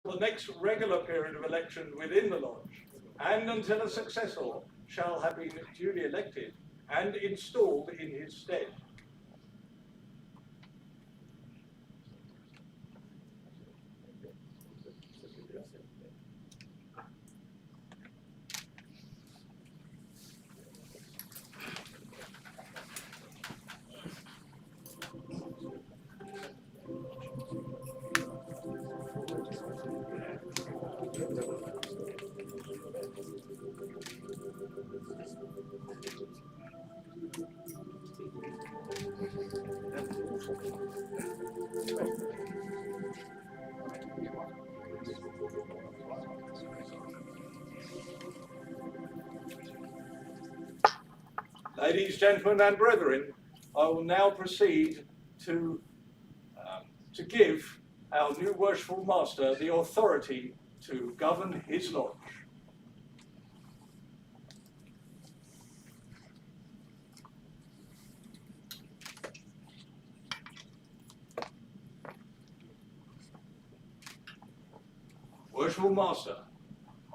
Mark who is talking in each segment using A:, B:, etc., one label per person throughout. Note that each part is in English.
A: the next regular period of election within the lodge, and until a successor shall have been duly elected and installed in his stead. Ladies, gentlemen, and brethren, I will now proceed to give our new Worshipful Master the authority to govern his lodge. Worshipful Master,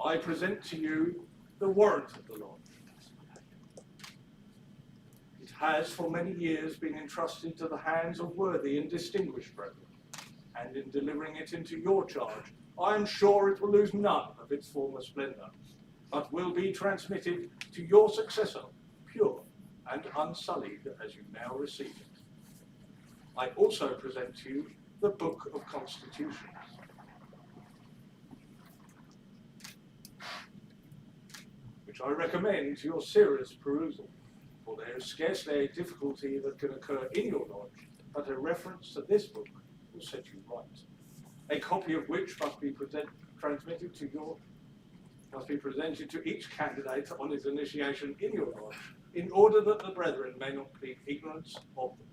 A: I present to you the warrant of the lodge. It has for many years been entrusted to the hands of worthy and distinguished brethren, and in delivering it into your charge, I am sure it will lose none of its former splendor, but will be transmitted to your successor, pure and unsullied as you now receive it. I also present to you the Book of Constitutions, which I recommend to your serious perusal, for there is scarcely a difficulty that can occur in your lodge, but a reference to this book will set you right. A copy of which must be presented to each candidate on his initiation in your lodge, in order that the brethren may not be ignorant of them.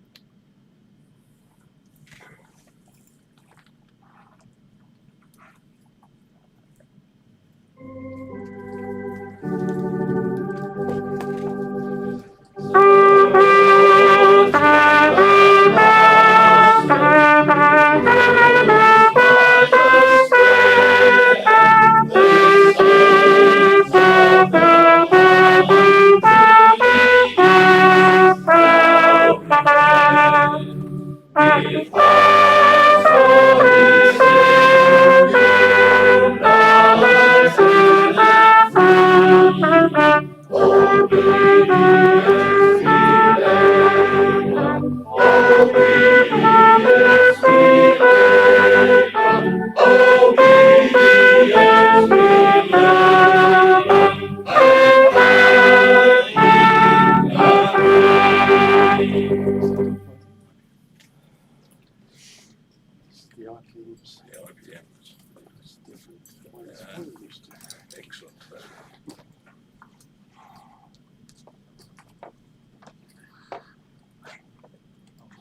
A: Excellent.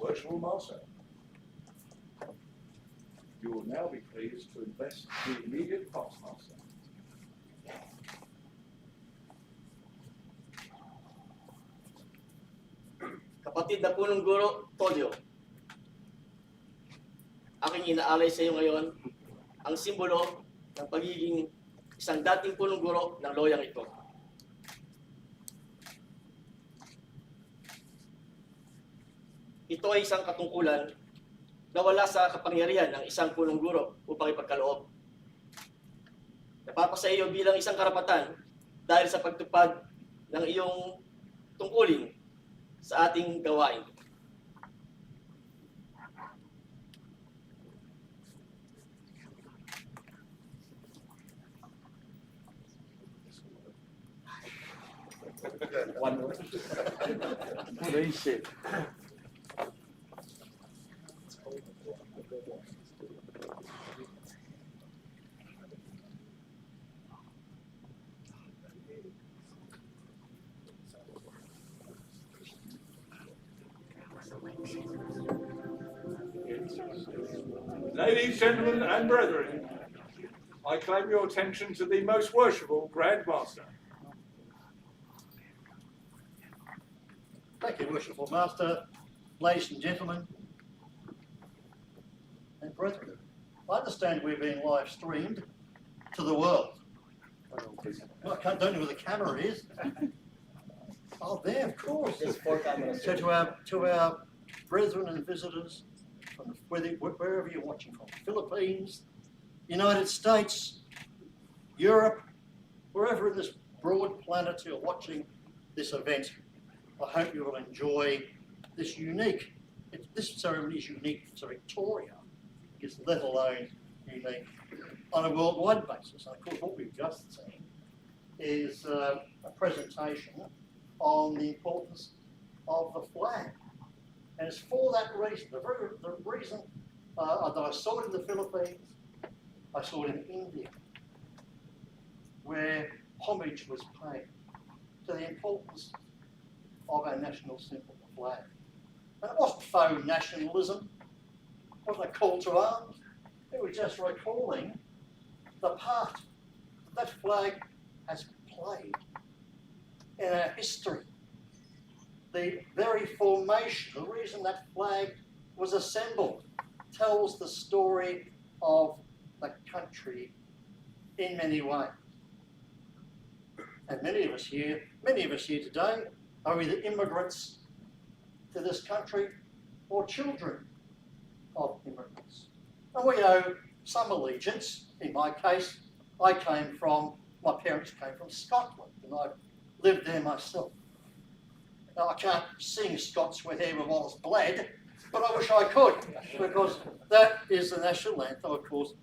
A: Worshipful Master, you will now be pleased to invest the immediate past master.
B: Kapatid na punong guro, Tolyo, aking inaalay sa iyo ngayon ang simbolo ng pagiging isang dating punong guro ng loyang ito. Ito ay isang katungkulan na wala sa kapangyarihan ng isang punong guro upang ipagkaloob. Napapasa iyo bilang isang karapatan dahil sa pagtupad ng iyong tungkulin sa ating gawain.
C: What he said.
A: Ladies, gentlemen, and brethren, I claim your attention to the most worshipful Grand Master.
C: Thank you, Worshipful Master, ladies and gentlemen, and brethren. I understand we're being live streamed to the world. I don't know where the camera is. Oh, there, of course.
B: There's 4 cameras.
C: So to our brethren and visitors from wherever you're watching from, Philippines, United States, Europe, wherever in this broad planet you're watching this event, I hope you will enjoy this unique. This ceremony is unique to Victoria, it's let alone unique on a worldwide basis. And of course, what we've just seen is a presentation on the importance of the flag. And it's for that reason, the reason that I saw it in the Philippines, I saw it in India, where homage was paid to the importance of our national symbol, the flag. And it wasn't faux nationalism, it wasn't a call to arms, it was just recalling the part that flag has played in our history. The very formation, the reason that flag was assembled, tells the story of the country in many ways. And many of us here today are either immigrants to this country or children of immigrants. And we owe some allegiance. In my case, my parents came from Scotland, and I've lived there myself. Now, I can't sing Scots where here with Wallace bled, but I wish I could, because that is the national anthem, of course,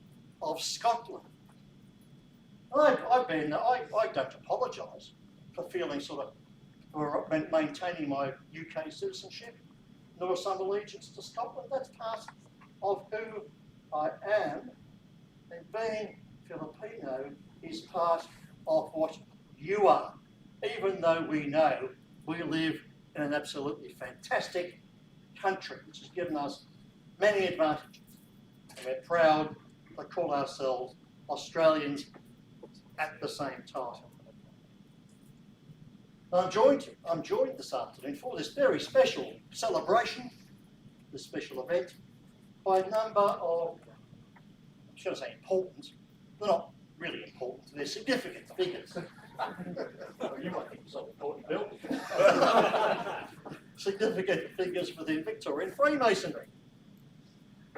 C: of Scotland. I don't apologise for feeling for maintaining my UK citizenship, nor some allegiance to Scotland. That's part of who I am, and being Filipino is part of what you are, even though we know we live in an absolutely fantastic country, which has given us many advantages. And we're proud to call ourselves Australians at the same time. I'm joined this afternoon for this very special celebration, this special event, by a number of, I'm going to say important, they're not really important, they're significant figures. You might think it's not important, Bill. Significant figures within Victorian Freemasonry.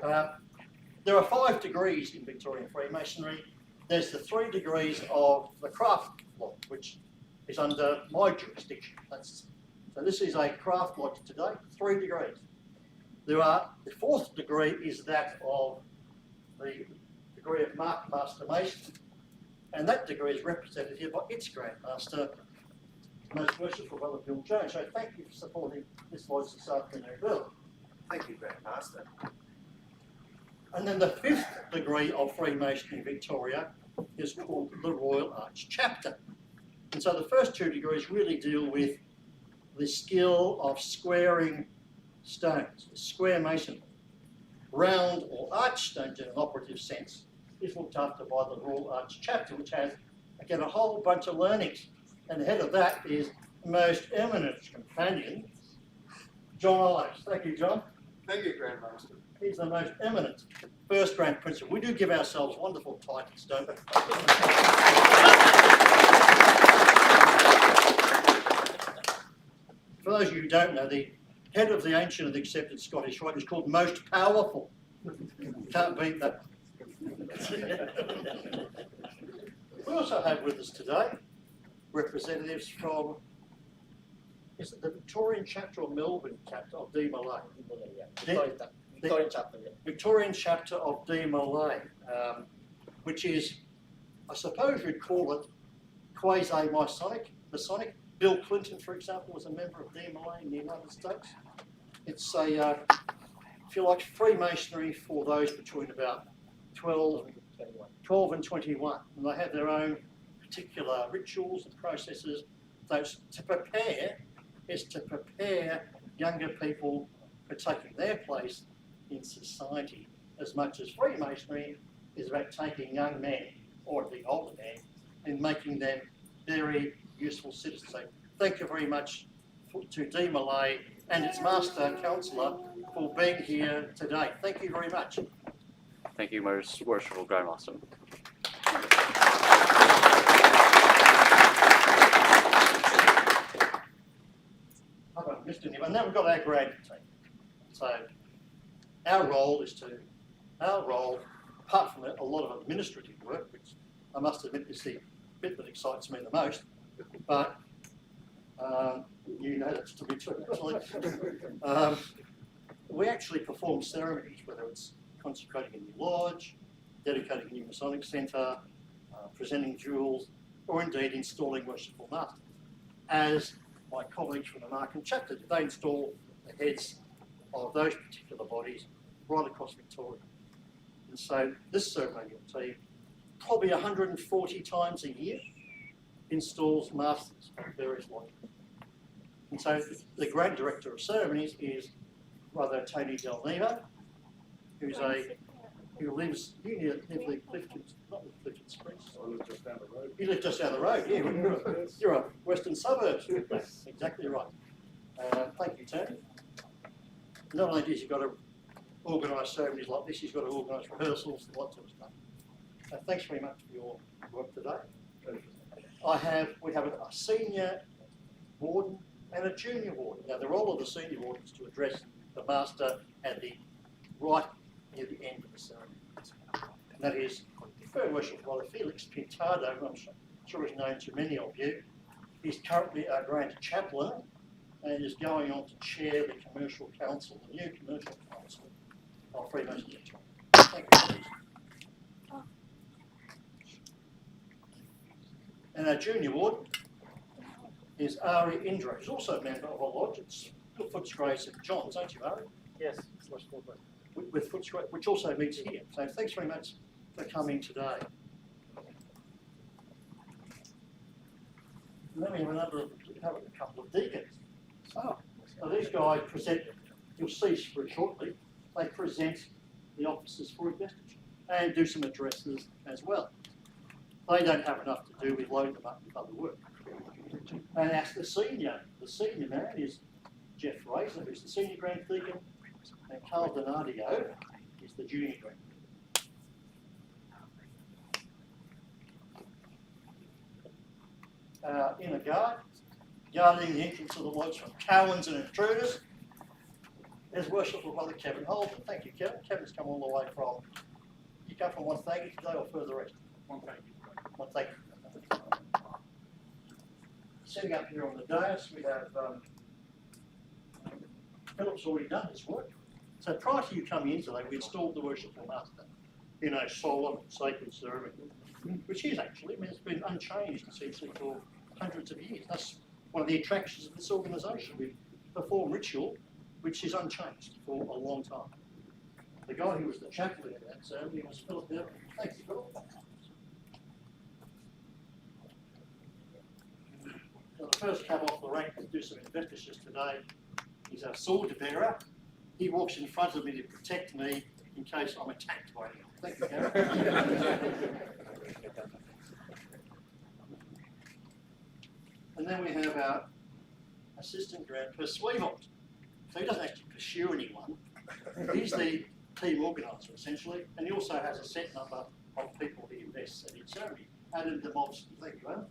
C: There are 5 degrees in Victorian Freemasonry. There's the 3 degrees of the craft lodge, which is under my jurisdiction. So this is a craft lodge today, 3 degrees. The 4th degree is that of the degree of Master Mason, and that degree is represented here by its Grand Master, Most Worshipful Brother Bill Jones. So thank you for supporting this lodge this afternoon, Bill.
D: Thank you, Grand Master.
C: And then the 5th degree of Freemasonry in Victoria is called the Royal Arch Chapter. And so the first 2 degrees really deal with the skill of squaring stones, square masonry. Round or arch stones in an operative sense is looked after by the Royal Arch Chapter, which has, again, a whole bunch of learnings. And the head of that is most eminent companion, John Ives. Thank you, John.
D: Thank you, Grand Master.
C: He's the most eminent first Grand Principal. We do give ourselves wonderful titles, don't we? For those of you who don't know, the head of the ancient and accepted Scottish Rite is called Most Powerful. Can't beat that. We also have with us today representatives from, is it the Victorian chapter or Melbourne chapter of D. Malay?
B: Victorian chapter. Yeah.
C: Victorian chapter of D. Malay, which is, I suppose you'd call it quasi-Masonic. Bill Clinton, for example, was a member of D. Malay in the United States. It's a, if you like, Freemasonry for those between about 12 and 21. And they have their own particular rituals and processes. Those to prepare younger people for taking their place in society, as much as Freemasonry is about taking young men, or the older men, and making them very useful citizens. So thank you very much to D. Malay and its Master Counsellor for being here today. Thank you very much.
E: Thank you, Most Worshipful Grandmaster.
C: Mr. Nevo, and then we've got our grad team. So our role, apart from a lot of administrative work, which I must admit is the bit that excites me the most, but you know that's to be true, actually. We actually perform ceremonies, whether it's consecrating a new lodge, dedicating a new Masonic centre, presenting jewels, or indeed installing Worshipful Masters. As my colleagues from the Markham chapter did, they install the heads of those particular bodies right across Victoria. And so this ceremonial team, probably 140 times a year, installs masters of various lodges. And so the Grand Director of Ceremonies is Brother Tony Del Nevo, who lives, you live Clifton, not with Clifton Springs.
F: I live just down the road.
C: You live just down the road, yeah. You're a western suburbs. That's exactly right. Thank you, Tony. Not only does he got to organise ceremonies like this, he's got to organise rehearsals and lots of stuff. So thanks very much for your work today. We have a senior warden and a junior warden. Now the role of the senior warden is to address the master at the right near the end of the ceremony. And that is Very Worshipful Brother Felix Pintado, who I'm sure is known to many of you. He's currently our Grand Chaplain and is going on to chair the Commercial Council, the new Commercial Council of Freemasons Victoria. Thank you, Felix. And our junior warden is Ari Indra, who's also a member of our lodge. It's Footscray St John's, aren't you, Ari?
B: Yes.
C: With Footscray, which also meets here. So thanks very much for coming today. And then we have a couple of deacons. So these guys present, you'll see shortly, they present the officers for investiture and do some addresses as well. They don't have enough to do, we load them up with other work. And as the senior man is Jeff Razor, who's the senior Grand Deacon, and Carl Donadio is the junior Grand Deacon. Inner guard, guarding the entrance of the lodge from Cowans and intruders, is Worshipful Brother Kevin Holden. Thank you, Kevin. Kevin's come all the way from, you come from Wonthaggi today or further east? Wonthaggi. Sitting up here on the dais, we have Philip's already done his work. So prior to you coming in today, we installed the Worshipful Master in a solemn, sacred ceremony, which is actually, I mean, it's been unchanged essentially for hundreds of years. That's one of the attractions of this organisation. We perform ritual which is unchanged for a long time. The guy who was the chaplain at that ceremony was Philip Devlin. Thanks, Philip. So the first cab off the rank to do some investitures today is our sword bearer. He walks in front of me to protect me in case I'm attacked by him. Thank you, Gary. And then we have our assistant grand pursuivant. So he doesn't actually pursue anyone. He's the team organiser essentially, and he also has a set number of people he invests at each ceremony. Adam Demovsky, thank you, Adam.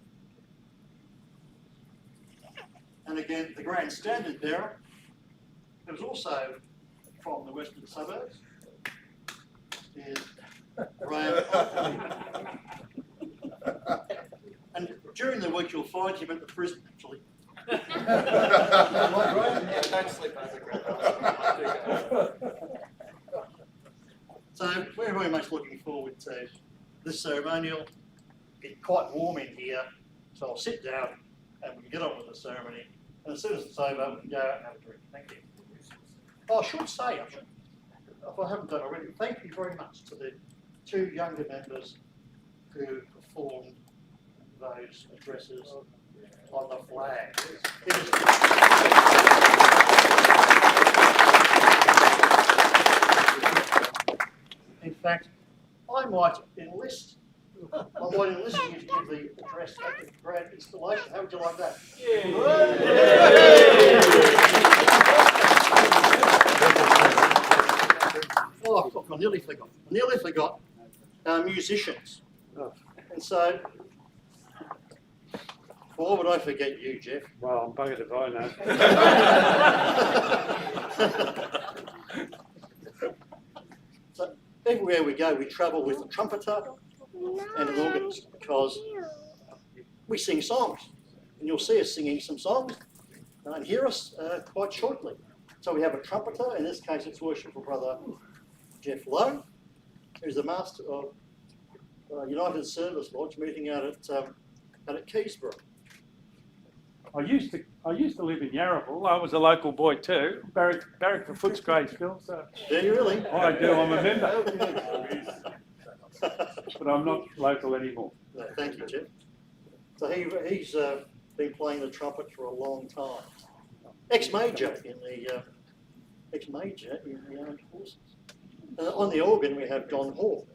C: And again, the grand standard bearer, who's also from the western suburbs, is Graham. And during the week, you'll find him at the prison, actually.
D: Don't sleep over,
C: So we're very much looking forward to this ceremonial. It's quite warm in here, so I'll sit down and we can get on with the ceremony. And as soon as it's over, we can go out and have a drink. Thank you. Oh, I should say, if I haven't done already, thank you very much to the two younger members who performed those addresses on the flag. In fact, I might enlist you to give the address at the grand installation. How would you like that? Yeah. Oh, I've got I nearly forgot our musicians. And so, why would I forget you, Jeff?
F: Well, I'm buggered if I know.
C: So everywhere we go, we travel with a trumpeter and an organist because we sing songs. And you'll see us singing some songs and hear us quite shortly. So we have a trumpeter, in this case it's Worshipful Brother Jeff Lowe, who's the master of United Service Lodge meeting out at Keysborough.
F: I used to live in Yarraville. I was a local boy too. Barrack for Footscray still. So
C: Do you really?
F: I do. I'm a member, but I'm not local anymore.
C: No, thank you, Jeff. So he's been playing the trumpet for a long time. Ex-major in the armed forces. On the organ we have Don Hall,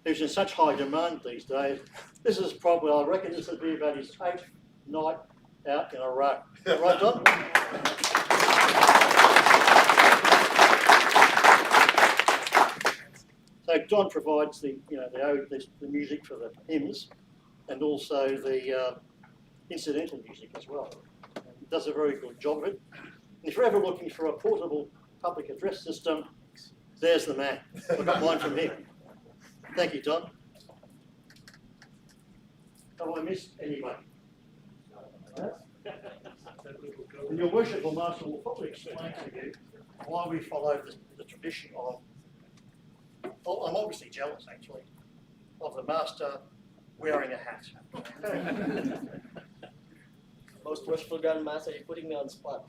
C: who's in such high demand these days. This is probably, I reckon this would be about his 8th night out in a row. Right, Don? So Don provides the music for the hymns and also the incidental music as well. And he does a very good job of it. And if you're ever looking for a portable public address system, there's the man. I got mine from him. Thank you, Don. Have I missed anybody? And your Worshipful Master will probably explain to you why we follow the tradition of, well, I'm obviously jealous actually, of the Master wearing a hat.
B: Most Worshipful Grand Master, you're putting me on the spot.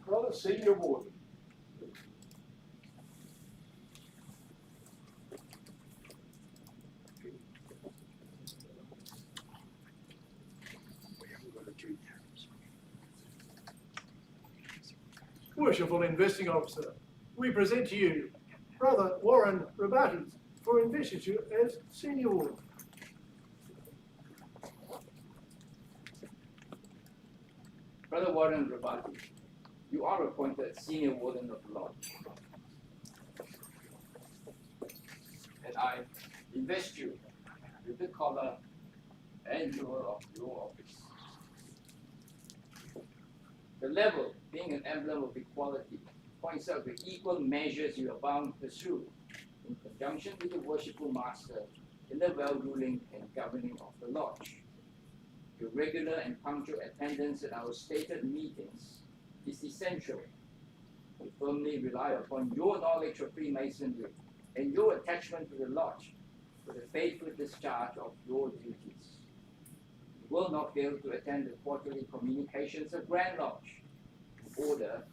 A: Brother Senior Warden.
G: Worshipful Investing Officer, we present to you Brother Warren Rabati for Investiture as Senior Warden.
H: Brother Warren Rabati, you are appointed Senior Warden of the Lodge. And I invest you with the collar and jewel of your office. The level, being an emblem of equality, points out the equal measures you are bound to pursue in conjunction with the Worshipful Master in the well-ruling and governing of the Lodge. Your regular and punctual attendance at our stated meetings is essential. We firmly rely upon your knowledge of Freemasonry and your attachment to the Lodge for the faithful discharge of your duties. You will not fail to attend the quarterly communications of Grand Lodge in order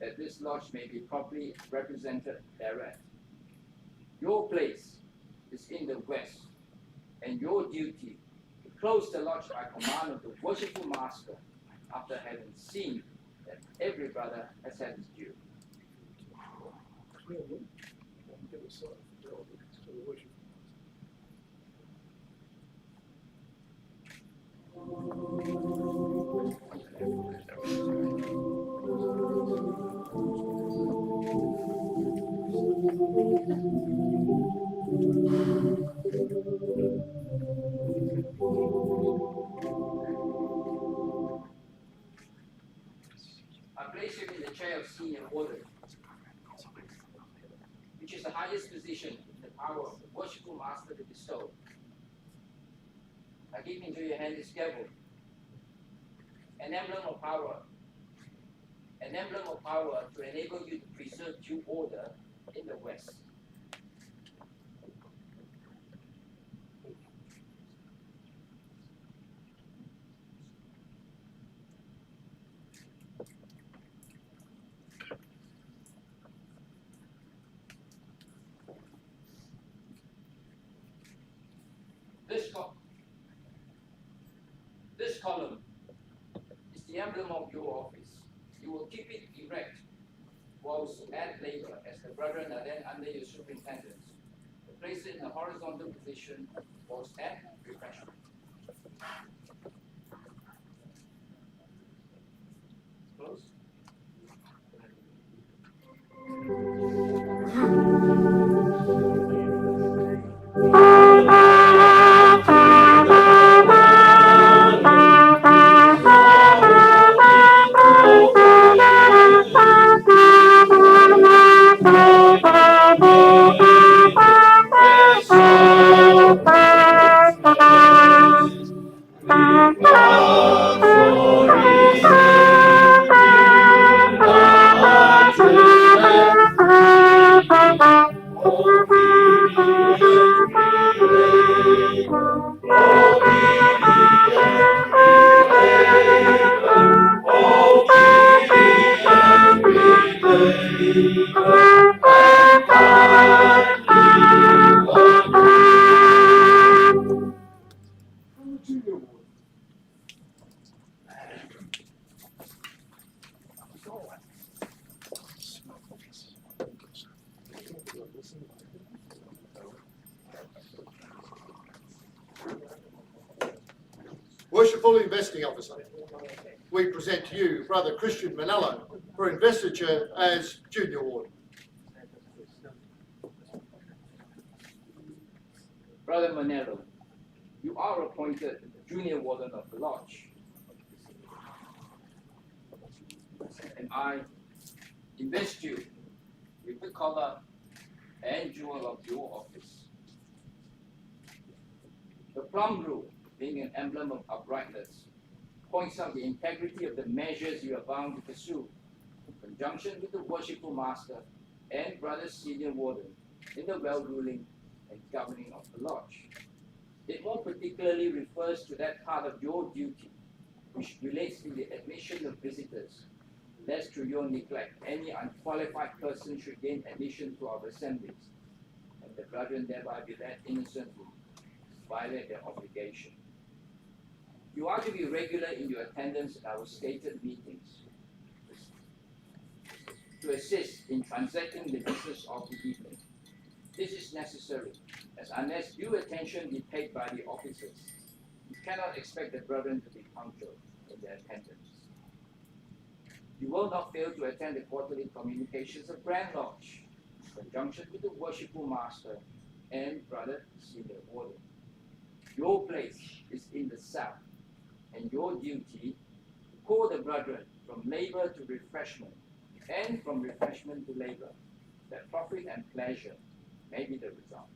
H: that this Lodge may be properly represented thereat. Your place is in the West, and your duty to close the Lodge by command of the Worshipful Master after having seen that every brother has had his due. I place you in the chair of Senior Warden, which is the highest position in the power of the Worshipful Master to bestow. I give into your hand this gavel, an emblem of power to enable you to preserve due order in the West. This column is the emblem of your office. You will keep it erect whilst at labor, as the brethren are then under your superintendence. Place it in a horizontal position whilst at refreshment. Close.
C: Worshipful Investing Officer, we present to you Brother Christian Manello for investiture as Junior Warden.
H: Brother Manello, you are appointed Junior Warden of the Lodge. And I invest you with the color and jewel of your office. The plum rule, being an emblem of uprightness, points out the integrity of the measures you are bound to pursue, in conjunction with the Worshipful Master and Brother Senior Warden in the well-ruling and governing of the Lodge. It more particularly refers to that part of your duty which relates to the admission of visitors, lest through your neglect any unqualified person should gain admission to our assemblies, and the brethren thereby be led innocently to violate their obligation. You are to be regular in your attendance at our stated meetings, to assist in transacting the business of the evening. This is necessary, as unless due attention be paid by the officers, you cannot expect the brethren to be punctual in their attendance. You will not fail to attend the quarterly communications of Grand Lodge, in conjunction with the Worshipful Master and Brother Senior Warden. Your place is in the south, and your duty to call the brethren from labor to refreshment, and from refreshment to labor, that profit and pleasure may be the result.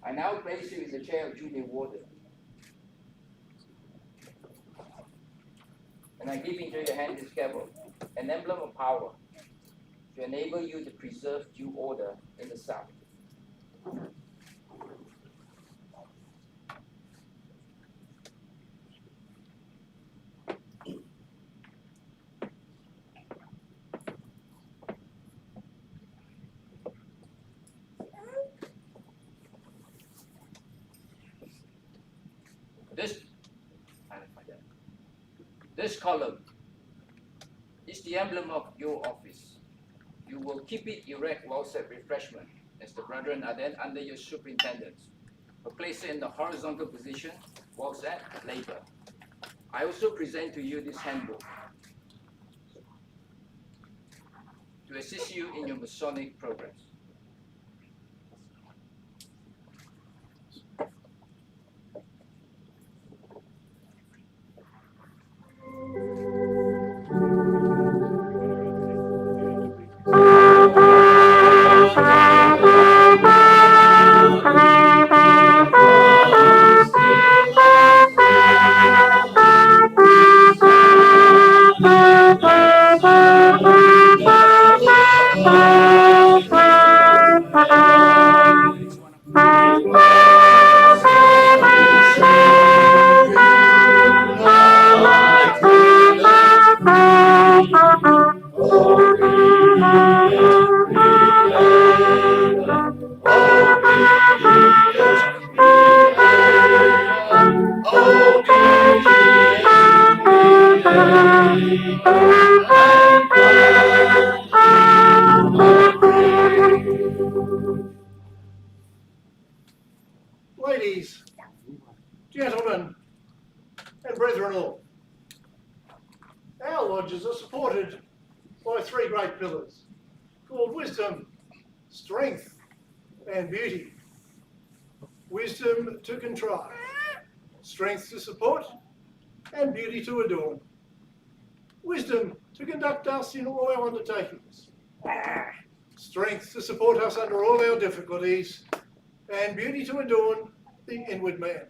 H: I now place you in the chair of Junior Warden. And I give into your hand this gavel, an emblem of power, to enable you to preserve due order in the South. This column is the emblem of your office. You will keep it erect whilst at refreshment, as the brethren are then under your superintendence. But place it in the horizontal position whilst at labor. I also present to you this handbook to assist you in your Masonic progress.
G: Our lodges are supported by three great pillars called wisdom, strength, and beauty. Wisdom to contrive, strength to support, and beauty to adorn. Wisdom to conduct us in all our undertakings, strength to support us under all our difficulties, and beauty to adorn the inward man.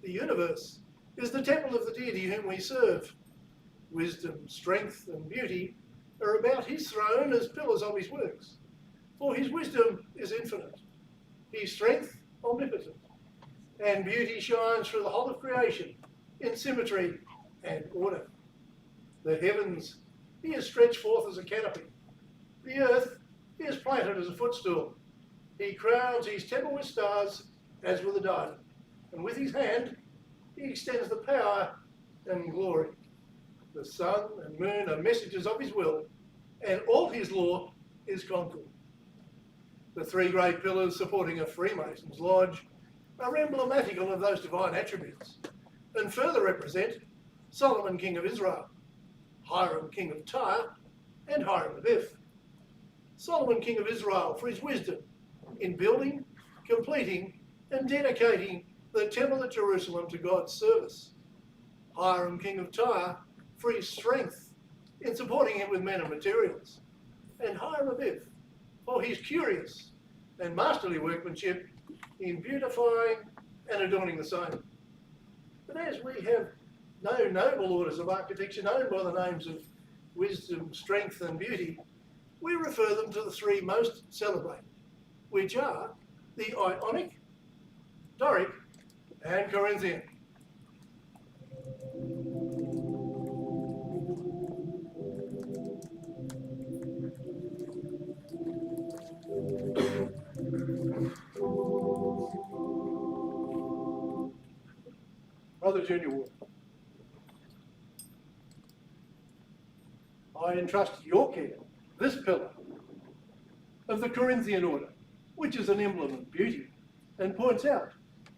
G: The universe is the temple of the deity whom we serve. Wisdom, strength, and beauty are about his throne as pillars of his works. For his wisdom is infinite, his strength omnipotent, and beauty shines through the whole of creation in symmetry and order. The heavens he has stretched forth as a canopy. The earth he has planted as a footstool. He crowns his temple with stars as with a diadem, and with his hand he extends the power and glory. The sun and moon are messengers of his will, and all his law is concord. The three great pillars supporting a Freemason's lodge are emblematical of those divine attributes, and further represent Solomon, king of Israel, Hiram, king of Tyre, and Hiram of If. Solomon, king of Israel, for his wisdom in building, completing, and dedicating the temple at Jerusalem to God's service. Hiram, king of Tyre, for his strength in supporting it with men and materials. And Hiram of If, for his curious and masterly workmanship in beautifying and adorning the same. But as we have no noble orders of architecture known by the names of wisdom, strength, and beauty, we refer them to the three most celebrated, which are the Ionic, Doric, and Corinthian. Brother Junior Ward, I entrust to your care this pillar of the Corinthian order, which is an emblem of beauty, and points out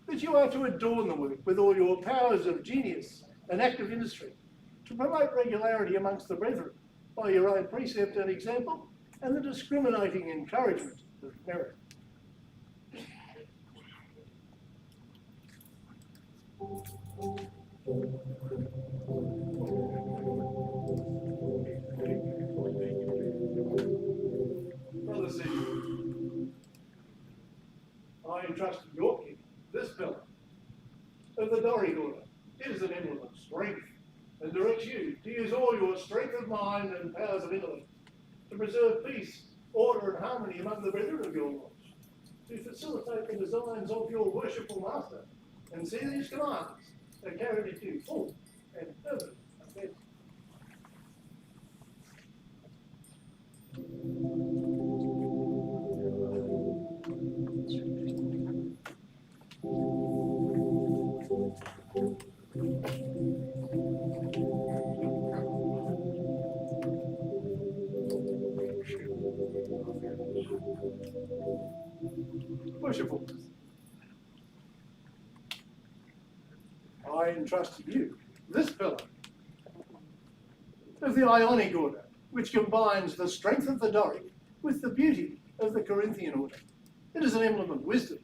G: that you are to adorn the work with all your powers of genius and active industry, to promote regularity amongst the brethren by your own precept and example, and the discriminating encouragement of merit. Brother C, I entrust to your care this pillar of the Doric order. It is an emblem of strength and directs you to use all your strength of mind and powers of intellect to preserve peace, order, and harmony among the brethren of your lodge, to facilitate the designs of your worshipful master, and see these commands are carried into full and permanent effect. Worshipful, I entrust to you this pillar of the Ionic order, which combines the strength of the Doric with the beauty of the Corinthian order. It is an emblem of wisdom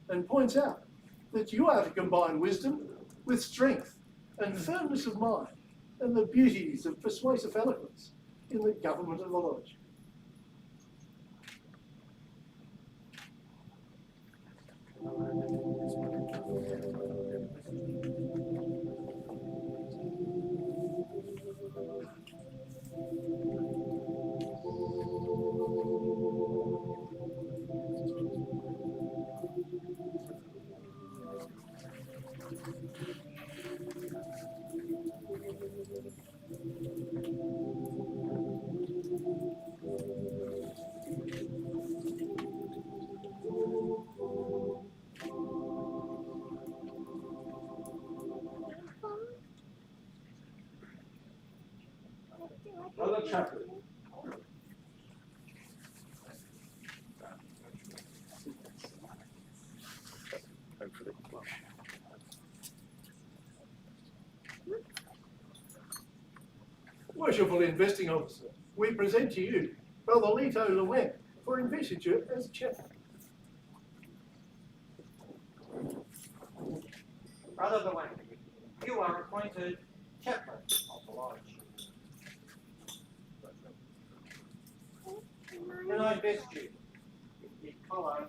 G: and points out that you are to combine wisdom with strength and firmness of mind and the beauties of persuasive eloquence in the government of the lodge.
A: Brother Chaplain.
G: Worshipful Investing Officer, we present to you Brother Lito Llewellyn for investiture as chaplain.
I: Brother Llewellyn, you are appointed chaplain of the lodge. And I invest you with the collar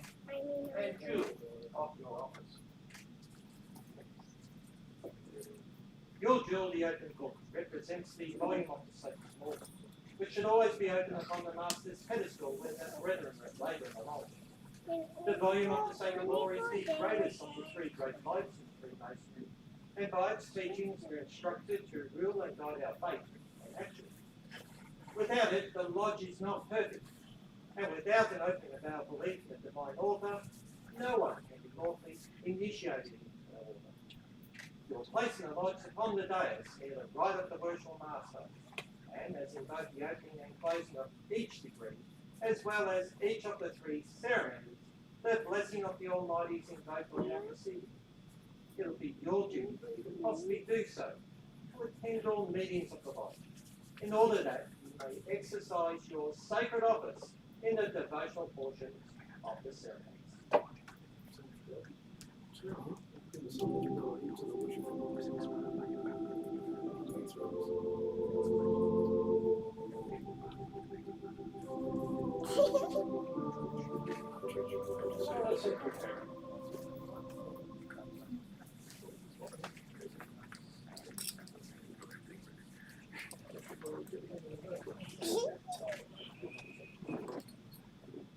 I: and jewel of your office. Your jewel, the open book, represents the volume of the sacred law, which should always be open upon the master's pedestal when the brethren labour in the lodge. The volume of the sacred law is the greatest of the three great lives in Freemasonry, and by its teachings we are instructed to rule and guide our faith and action. Without it, the lodge is not perfect, and without an opening of our belief in the divine author, no one can be lawfully initiated into the order. Your place in the lodge upon the dais near the right of the Worshipful Master, and as in both the opening and closing of each degree, as well as each of the three ceremonies, the blessing of the Almighty is invoked on our proceeding. It will be your duty, if you possibly do so, to attend all meetings of the lodge, in order that you may exercise your sacred office in the devotional portions of the ceremonies.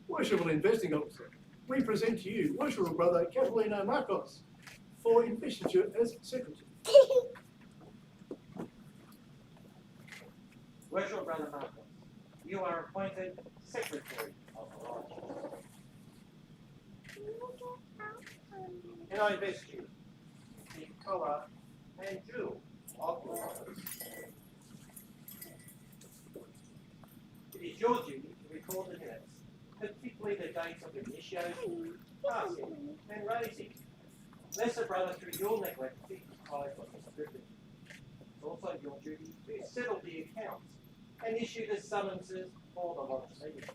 G: Worshipful Investing Officer, we present to you Worshipful Brother Catalino Marcos for investiture as secretary.
I: Worshipful Brother Marcos, you are appointed secretary of the lodge. And I invest you the collar and jewel of the lodge. It is your duty to record the minutes, particularly the dates of initiation, passing, and raising. Lest a brother through your neglect dignifies what is scripted. It's also your duty to settle the accounts and issue the summonses for the lodge meeting.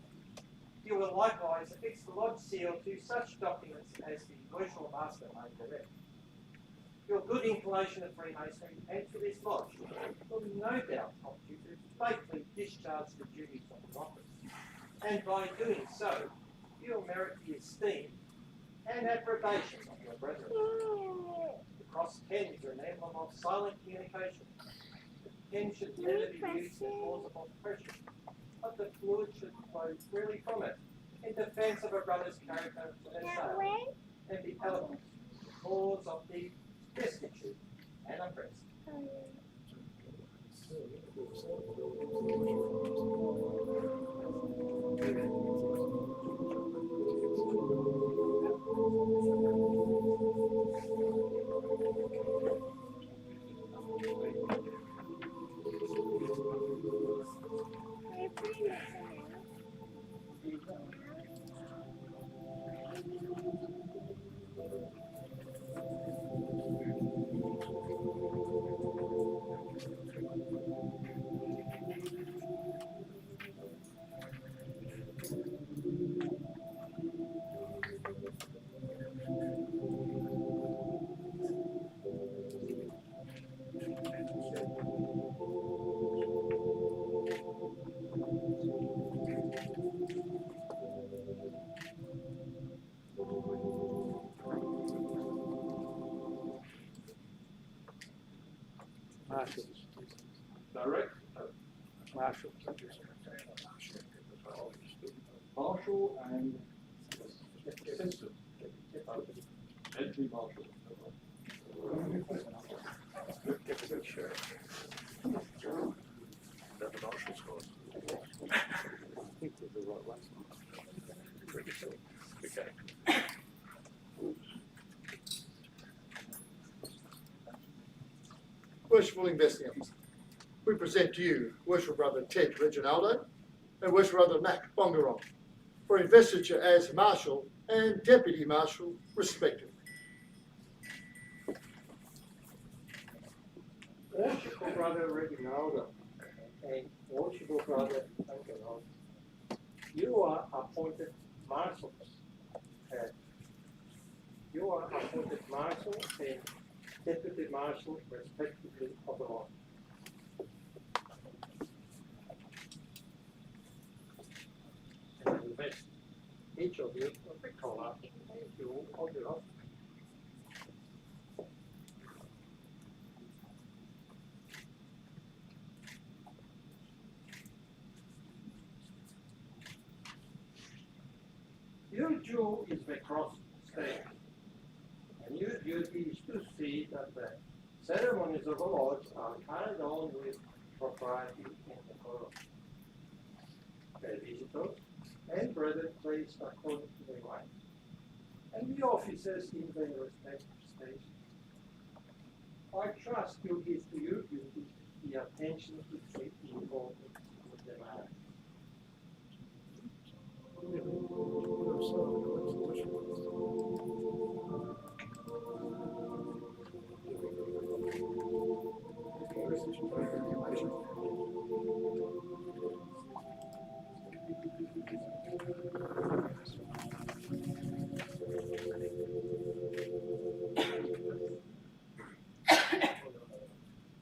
I: You will likewise affix the lodge seal to such documents as the Worshipful Master may direct. Your good inclination of Freemasonry and to this lodge will no doubt help you to faithfully discharge the duties of the office. And by doing so, you will merit the esteem and approbation of your brethren. The cross tends are an emblem of silent communication. The pen should never be used as cause of oppression, but the fluid should flow freely from it in defence of a brother's character and assailed, and be eloquent in the cause of the destitute and oppressed.
F: Marshals.
A: Direct.
F: Marshals.
A: Marshal and assistant. Entry marshal.
C: Worshipful Investing Officer, we present to you Worshipful Brother Ted Reginaldo and Worshipful Brother Mac Bongarong for investiture as Marshal and Deputy Marshal, respectively.
A: Worshipful Brother Reginaldo,
I: and Worshipful Brother Alvarez, you are appointed marshals. You are appointed marshal and deputy marshal, respectively, of the lodge. And I invest each of you with the collar and jewel of your office. Your jewel is the cross state, and your duty is to see that the ceremonies of the lodge are carried on with propriety and decorum. The visitors and brethren placed according to their rank, and the officers in their respective stations. I trust you give to your duty the attention to the importance of the matter.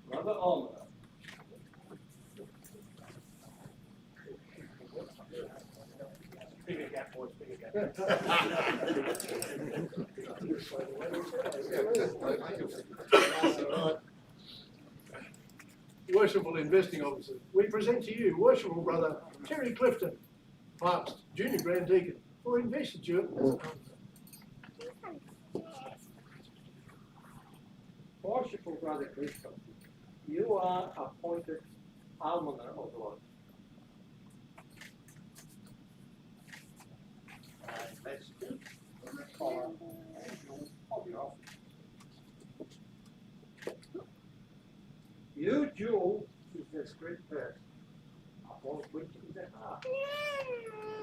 I: Brother Alvarez. Bigger gap, boys, bigger gap.
G: Worshipful investing officers, we present to you Worshipful Brother Terry Clifton, past Junior Grand Deacon for Investiture as an
I: Worshipful Brother Clifton, you are appointed almoner of the Lord. I invest you in the collar and jewel of your office. Your jewel is the script verse, upon which is the heart.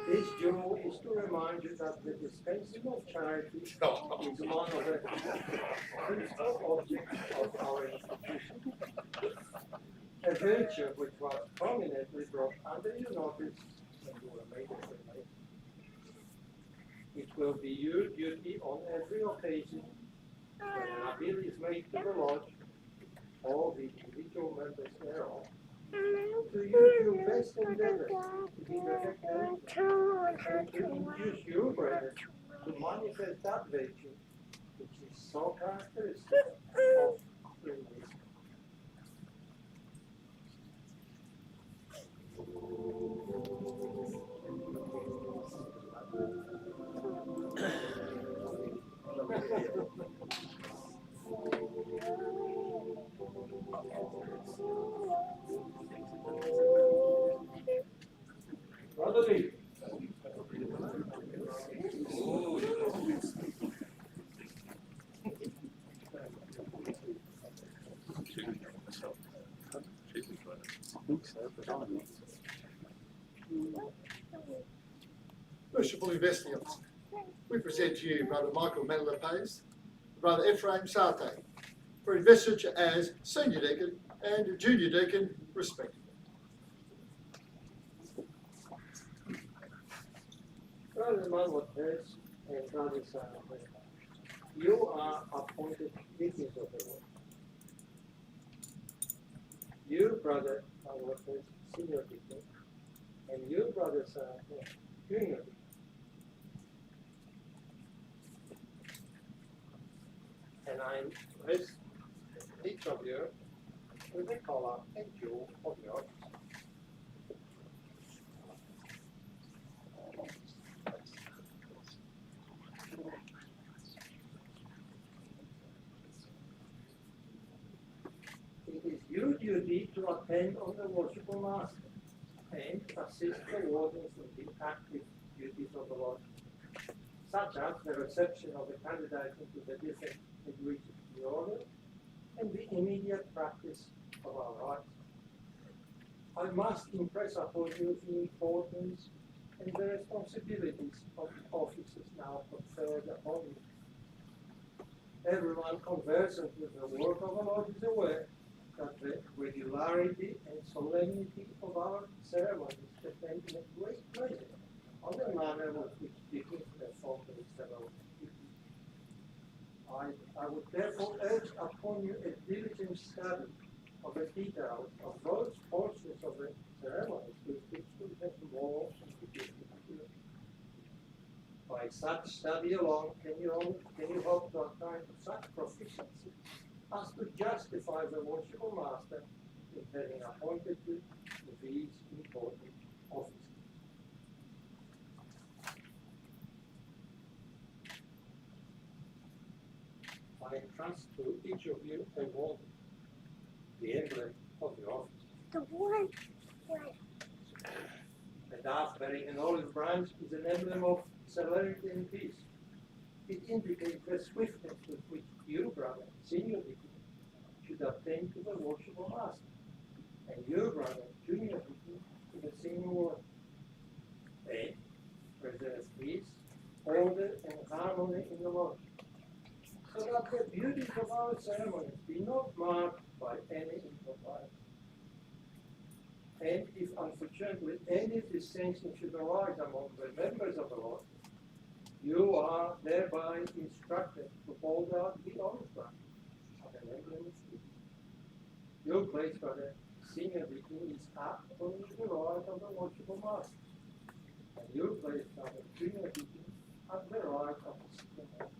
I: This jewel is to remind you that the dispensing of charity is one of the principal objects of our institution, a virtue which was prominently brought under your notice when you were made a relation. It will be your duty on every occasion when an appeal is made to the lodge, or the individual members thereof, to use your best endeavors to be recognized and to induce your brethren to manifest that virtue which is so characteristic of Freemasonry. Brother Lee.
C: Worshipful investing officer, we present to you Brother Michael Madelapes, Brother Ephraim Sate, for investiture as Senior Deacon and Junior Deacon, respectively.
I: Brother Alvarez and Brother Alvarez, you are appointed deacons of the Lord. You, Brother Alvarez, Senior Deacon, and you, Brother Alvarez, Junior Deacon. And I invest each of you with a collar and jewel of your office. It is your duty to attend on the Worshipful Masters and assist the wardens in the active duties of the Lord, such as the reception of the candidate into the different degrees of the order and the immediate practice of our rites. I must impress upon you the importance and the responsibilities of the offices now conferred upon you. Everyone conversant with the work of the Lord is aware that the regularity and solemnity of our ceremonies depend in a great measure on the manner in which people perform the ceremony. I would therefore urge upon you a diligent study of the details of those portions of the ceremonies which will have more by such study alone can you hope to attain such proficiency as to justify the Worshipful Master in having appointed you to these important offices. I entrust to each of you a wand, the emblem of the office.
J: The one.
I: The dove bearing an olive branch is an emblem of severity and peace. It indicates the swiftness with which you, brother, senior deacon, should attain to the Worshipful Master, and you, brother, junior deacon, to the same word. They preserve peace, order, and harmony in the Lord, so that the beauties of our ceremonies be not marked by any impropriety. And if unfortunately any dissension should arise among the members of the Lord, you are thereby instructed to hold out the olive branch as an emblem of peace. Your place, brother, senior deacon, is apt only the right of the Worshipful Master, and your place, brother, junior deacon, at the right of the senior master.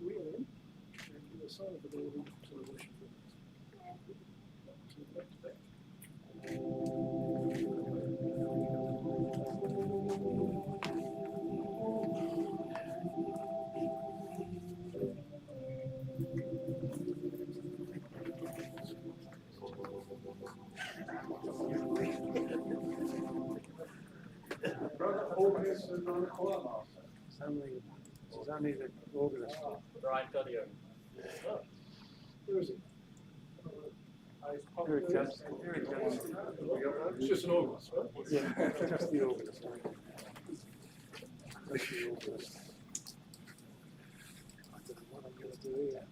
G: We are in, and you assign the building to the worshipful.
A: Brother Alvarez and Brother Choir Master.
F: It's only the organist.
B: Brian Courier.
G: Where is it?
F: Here it comes. Here it comes.
G: It's just an organist, right?
F: Yeah, just the organist. Just the organist. I don't know what I'm going to do here.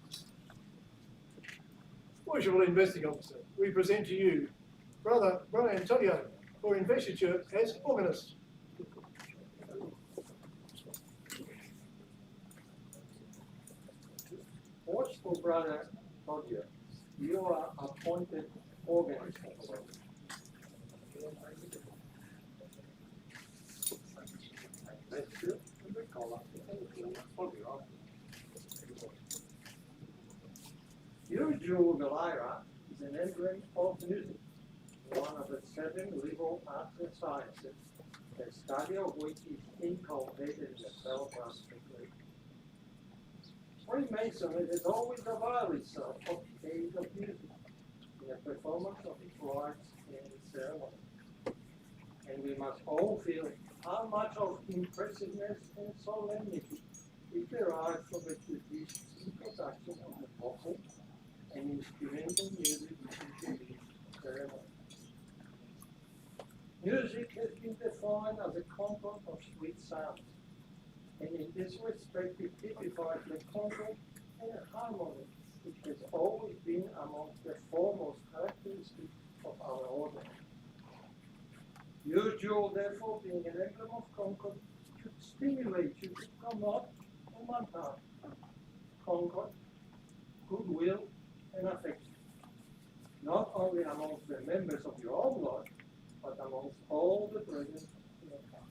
G: Worshipful Investing Officer, we present to you Brother Antonio for Investiture as organist.
I: Worshipful Brother Claudio, you are appointed organist of the Lord. Your jewel, the lyra, is an emblem of music, one of the 7 liberal arts and sciences, the study of which is inculcated in the Belfast degree. Freemasonry has always availed itself of the aid of music in the performance of its rites and ceremony. And we must all feel how much of impressiveness and solemnity is derived from the judicious introduction of the vocal and instrumental music into these ceremonies. Music has been defined as a concord of sweet sounds, and in this respect it typifies the concord and harmony which has always been amongst the foremost characteristics of our order. Your jewel, therefore, being an emblem of concord, should stimulate you to come up on one hand, concord, goodwill, and affection, not only amongst the members of your own lodge, but amongst all the brethren in the town.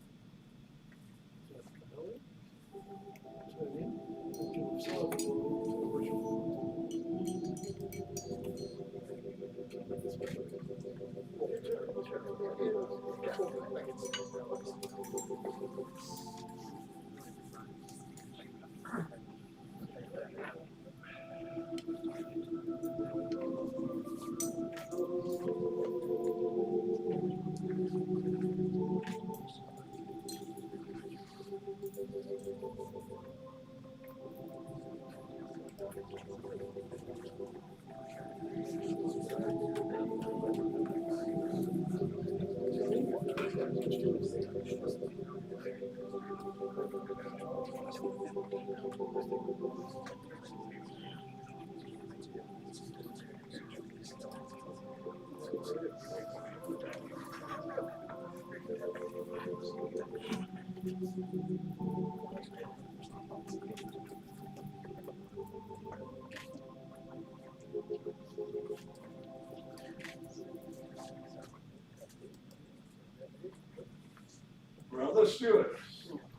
A: Brother Stewart.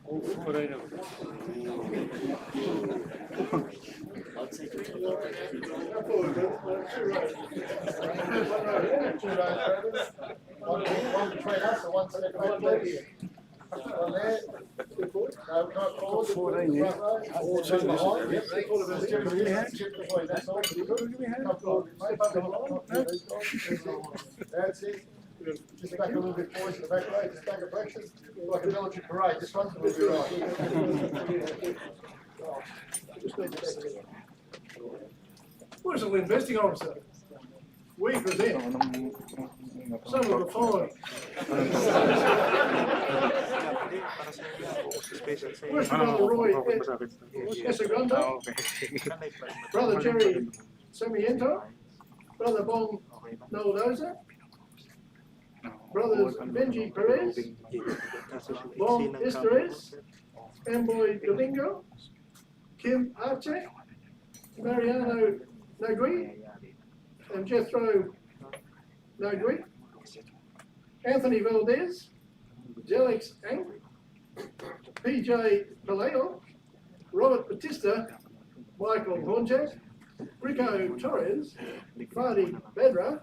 F: All 14 of them.
C: One between us and one separate please. One there. No, we can't call it.
F: 14, yeah.
C: Two behind, yep. Chip between, that's all. Come forward, mate. That's it. Just back a little bit, boys, in the back row, just back a fraction. Like a military parade, this one will be right.
G: Worshipful Investing Officer, we present some of the following. Worshipful Roy Esagrando, Brother Jerry Samiento, Brother Bon Noldoza, Brothers Benji Perez, Bon Estres, Amboy Domingo, Kim Archie, Mariano Nagui, and Jethro Nagui, Anthony Valdez, Jelix Ang, PJ Paleo, Robert Batista, Michael Hornjack, Rico Torres, Fadi Bedra,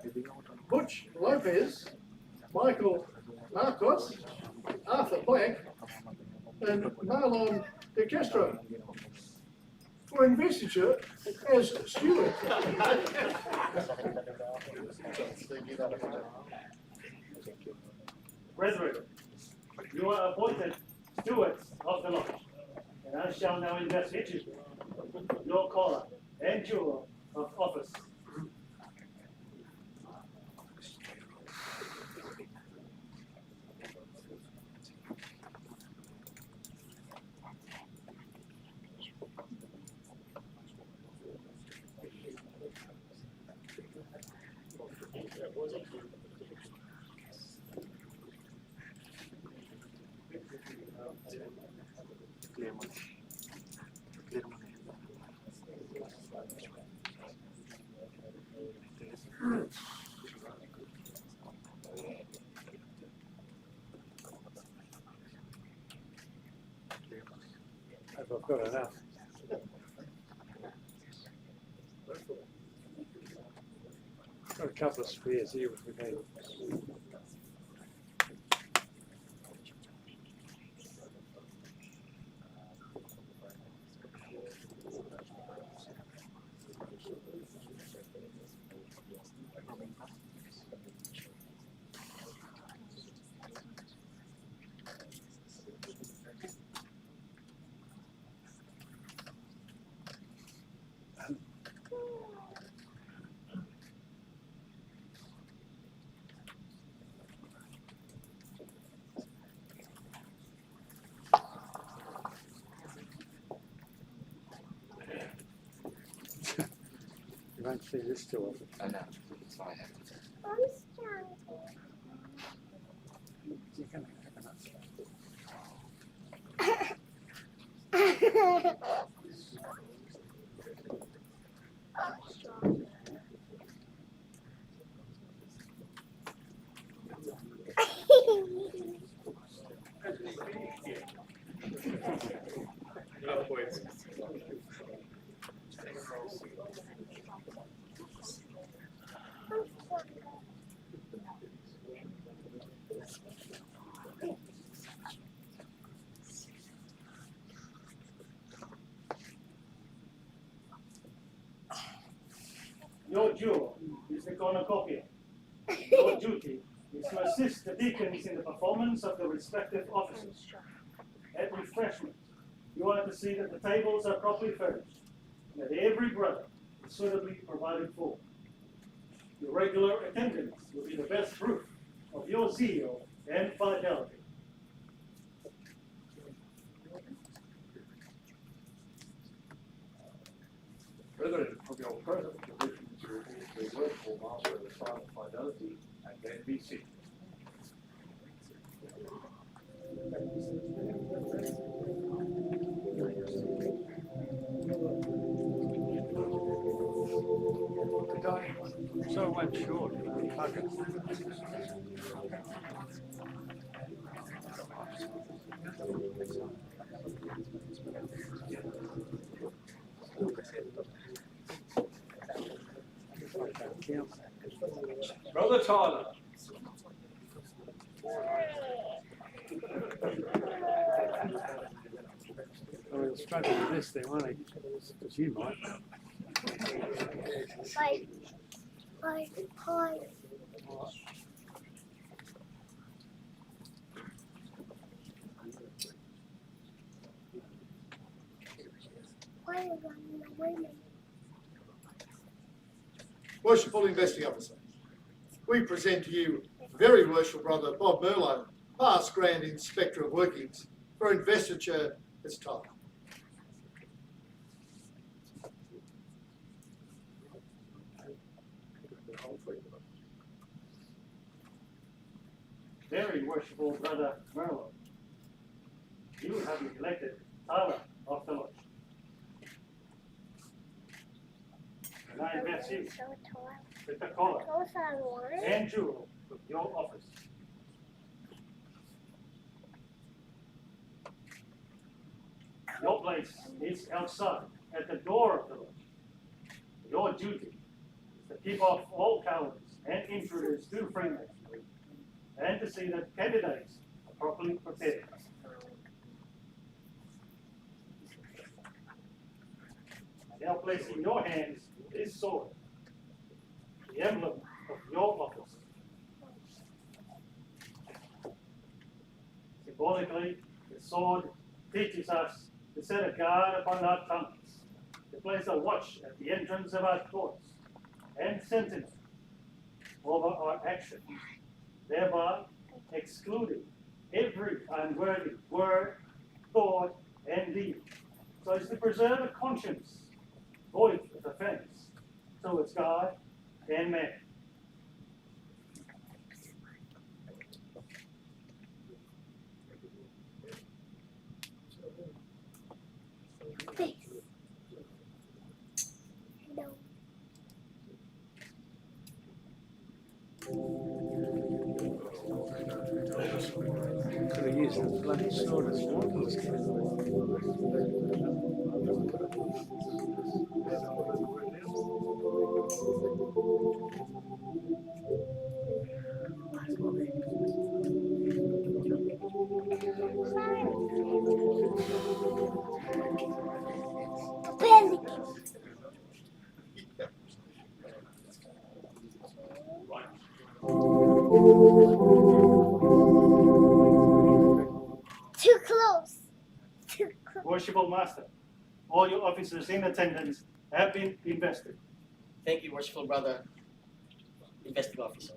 G: Butch Lopez, Michael Marcos, Arthur Black, and Marlon De Castro. For investiture as steward.
J: Brethren, you are appointed stewards of the lodge, and I shall now investigate you, your collar and jewel of office.
F: I've got enough. Got a couple of spears here if we need. You won't see this too often.
E: I know. It's fine.
F: You can have enough.
J: Your jewel is the cornucopia. Your duty is to assist the deacons in the performance of the respective offices. At refreshment, you are to see that the tables are properly furnished, and that every brother is suitably provided for. Your regular attendance will be the best proof of your zeal and fidelity.
A: present conditions will be the Worshipful Master of the Silent Fidelity and then be seated.
F: So went short.
A: Brother Tyler.
F: Oh, he'll struggle with this thing, won't he? Because you might.
K: Hi.
G: Worshipful Investigator Officer, we present to you Very Worshipful Brother Bob Merlo, past Grand Inspector of Workings for Investiture this time.
J: Very worshipful Brother Merlo, you have neglected Tyler of the Lodge. And I invest you with the collar and jewel of your office. Your place is outside at the door of the lodge. Your duty is to keep off all cowards and intruders to Freemasonry, and to see that candidates are properly prepared. I now place in your hands this sword, the emblem of your office. Symbolically, the sword teaches us to set a guard upon our tongues, to place a watch at the entrance of our courts, and sentinel over our actions, thereby excluding every unworthy word, thought, and deed, so as to preserve a conscience void of offense towards God and man.
F: Could have used the bloody sword as walking stick.
K: Too close.
J: Worshipful Master, all your officers in attendance have been invested.
B: Thank you, Worshipful Brother Investigating Officer.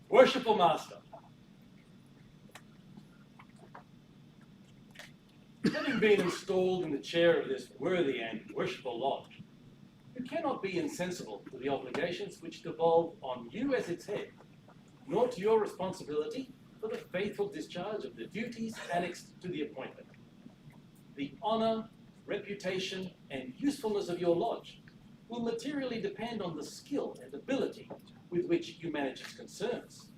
A: Worshipful Master, having been installed in the chair of this worthy and worshipful lodge, you cannot be insensible to the obligations which devolve on you as its head, nor to your responsibility for the faithful discharge of the duties annexed to the appointment.
L: The honor, reputation, and usefulness of your lodge will materially depend on the skill and ability with which you manage its concerns,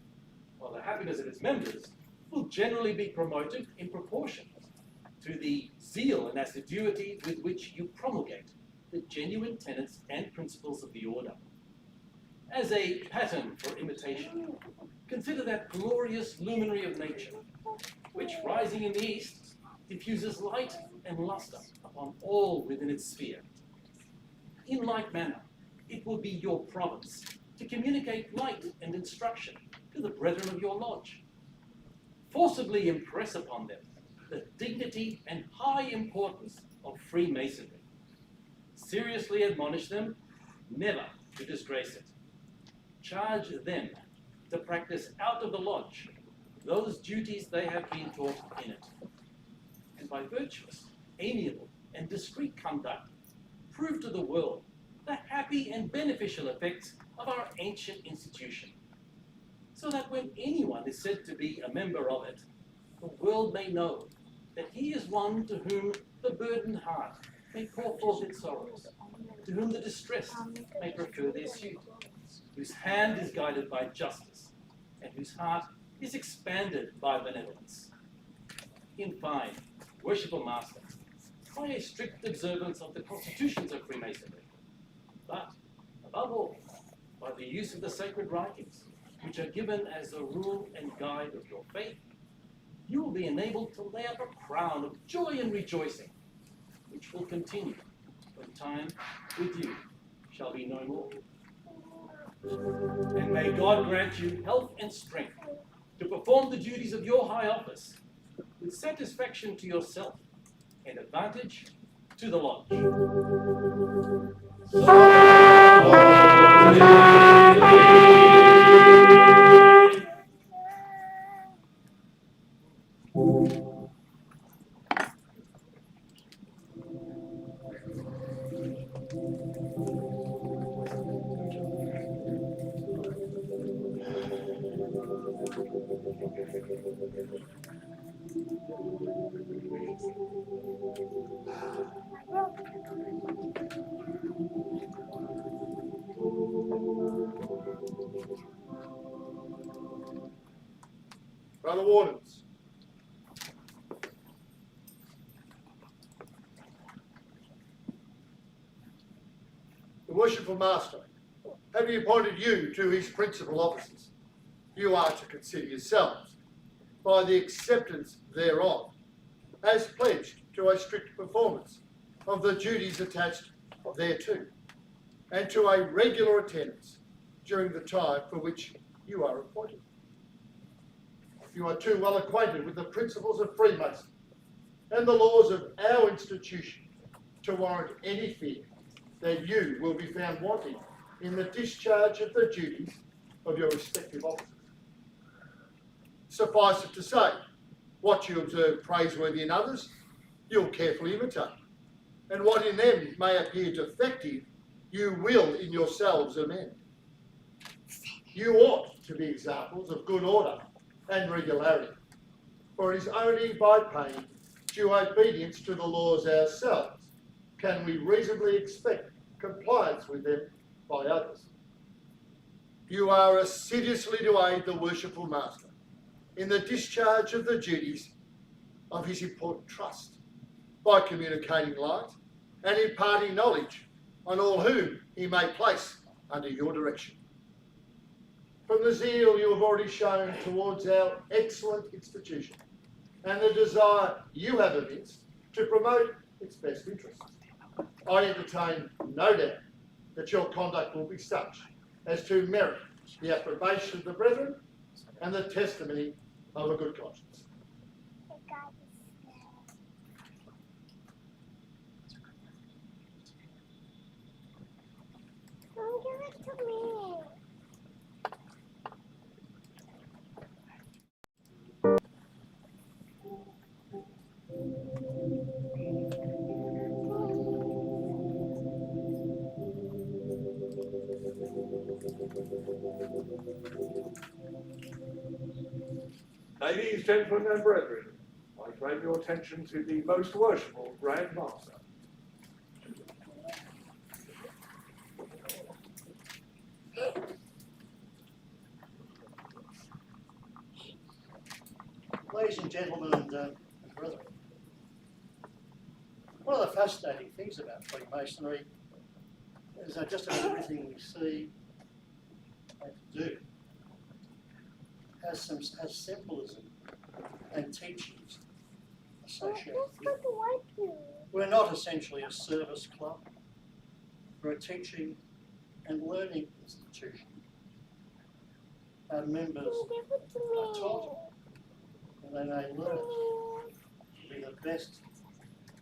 L: while the happiness of its members will generally be promoted in proportion to the zeal and assiduity with which you promulgate the genuine tenets and principles of the order. As a pattern for imitation, consider that glorious luminary of nature, which, rising in the east, diffuses light and lustre upon all within its sphere. In like manner, it will be your province to communicate light and instruction to the brethren of your lodge. Forcibly impress upon them the dignity and high importance of Freemasonry. Seriously admonish them never to disgrace it. Charge them to practice out of the lodge those duties they have been taught in it. And by virtuous, amiable, and discreet conduct, prove to the world the happy and beneficial effects of our ancient institution, so that when anyone is said to be a member of it, the world may know that he is one to whom the burdened heart may pour forth its sorrows, to whom the distressed may prefer their suit, whose hand is guided by justice, and whose heart is expanded by benevolence. In fine, Worshipful Master, by a strict observance of the constitutions of Freemasonry, but, above all, by the use of the sacred writings, which are given as a rule and guide of your faith, you will be enabled to lay up a crown of joy and rejoicing, which will continue when time with you shall be no more. And may God grant you health and strength to perform the duties of your high office with satisfaction to yourself and advantage to the lodge.
G: Brother Wardens, the Worshipful Master, having appointed you to his principal offices, you are to consider yourselves, by the acceptance thereof, as pledged to a strict performance of the duties attached thereto, and to a regular attendance during the time for which you are appointed. You are too well acquainted with the principles of Freemasonry and the laws of our institution to warrant any fear that you will be found wanting in the discharge of the duties of your respective offices. Suffice it to say, what you observe praiseworthy in others, you'll carefully imitate, and what in them may appear defective, you will in yourselves amend. You ought to be examples of good order and regularity, for it is only by paying due obedience to the laws ourselves can we reasonably expect compliance with them by others. You are assiduously to aid the Worshipful Master in the discharge of the duties of his important trust by communicating light and imparting knowledge on all whom he may place under your direction. From the zeal you have already shown towards our excellent institution and the desire you have evinced to promote its best interests, I entertain no doubt that your conduct will be such as to merit the approbation of the brethren and the testimony of a good conscience.
K: Don't give it to me.
A: Ladies, gentlemen, and brethren, I draw your attention to the most worshipful Grand Master.
C: Ladies and gentlemen and brethren, one of the fascinating things about Freemasonry is that just about everything we see and do has symbolism and teachings associated with it. We're not essentially a service club. We're a teaching and learning institution. Our members are taught and they may learn to be the best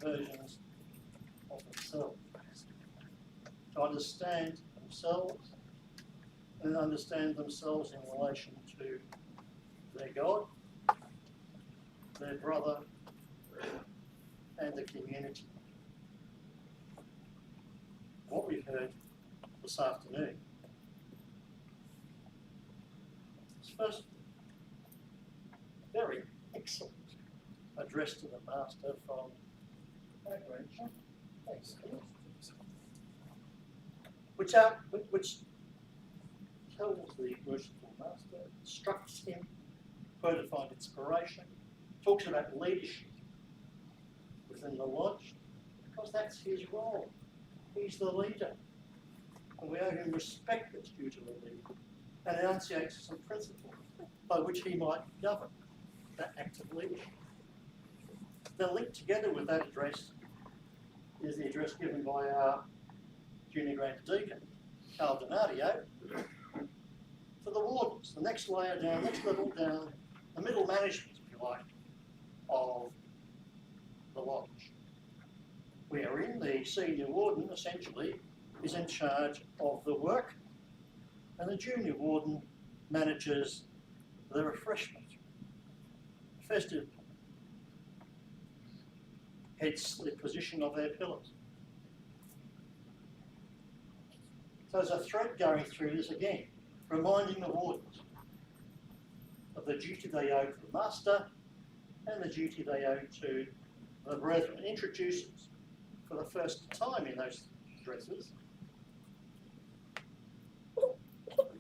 C: versions of themselves, to understand themselves and understand themselves in relation to their God, their brother, and the community. What we've heard this afternoon is first very excellent address to the Master from our grandson. Thanks. Which tells the Worshipful Master, instructs him where to find inspiration, talks about leadership within the lodge, because that's his role. He's the leader. And we owe him respect that's due to the leader, and enunciates some principles by which he might govern that act of leadership. Then linked together with that address is the address given by our Junior Grand Deacon, Carl Donadio, for the wardens, the next layer down, next level down, the middle management, if you like, of the lodge. Wherein the senior warden, essentially, is in charge of the work, and the junior warden manages the refreshment. Festive heads the position of their pillars. So there's a thread going through this again, reminding the wardens of the duty they owe to the Master and the duty they owe to the brethren. It introduces, for the first time in those addresses,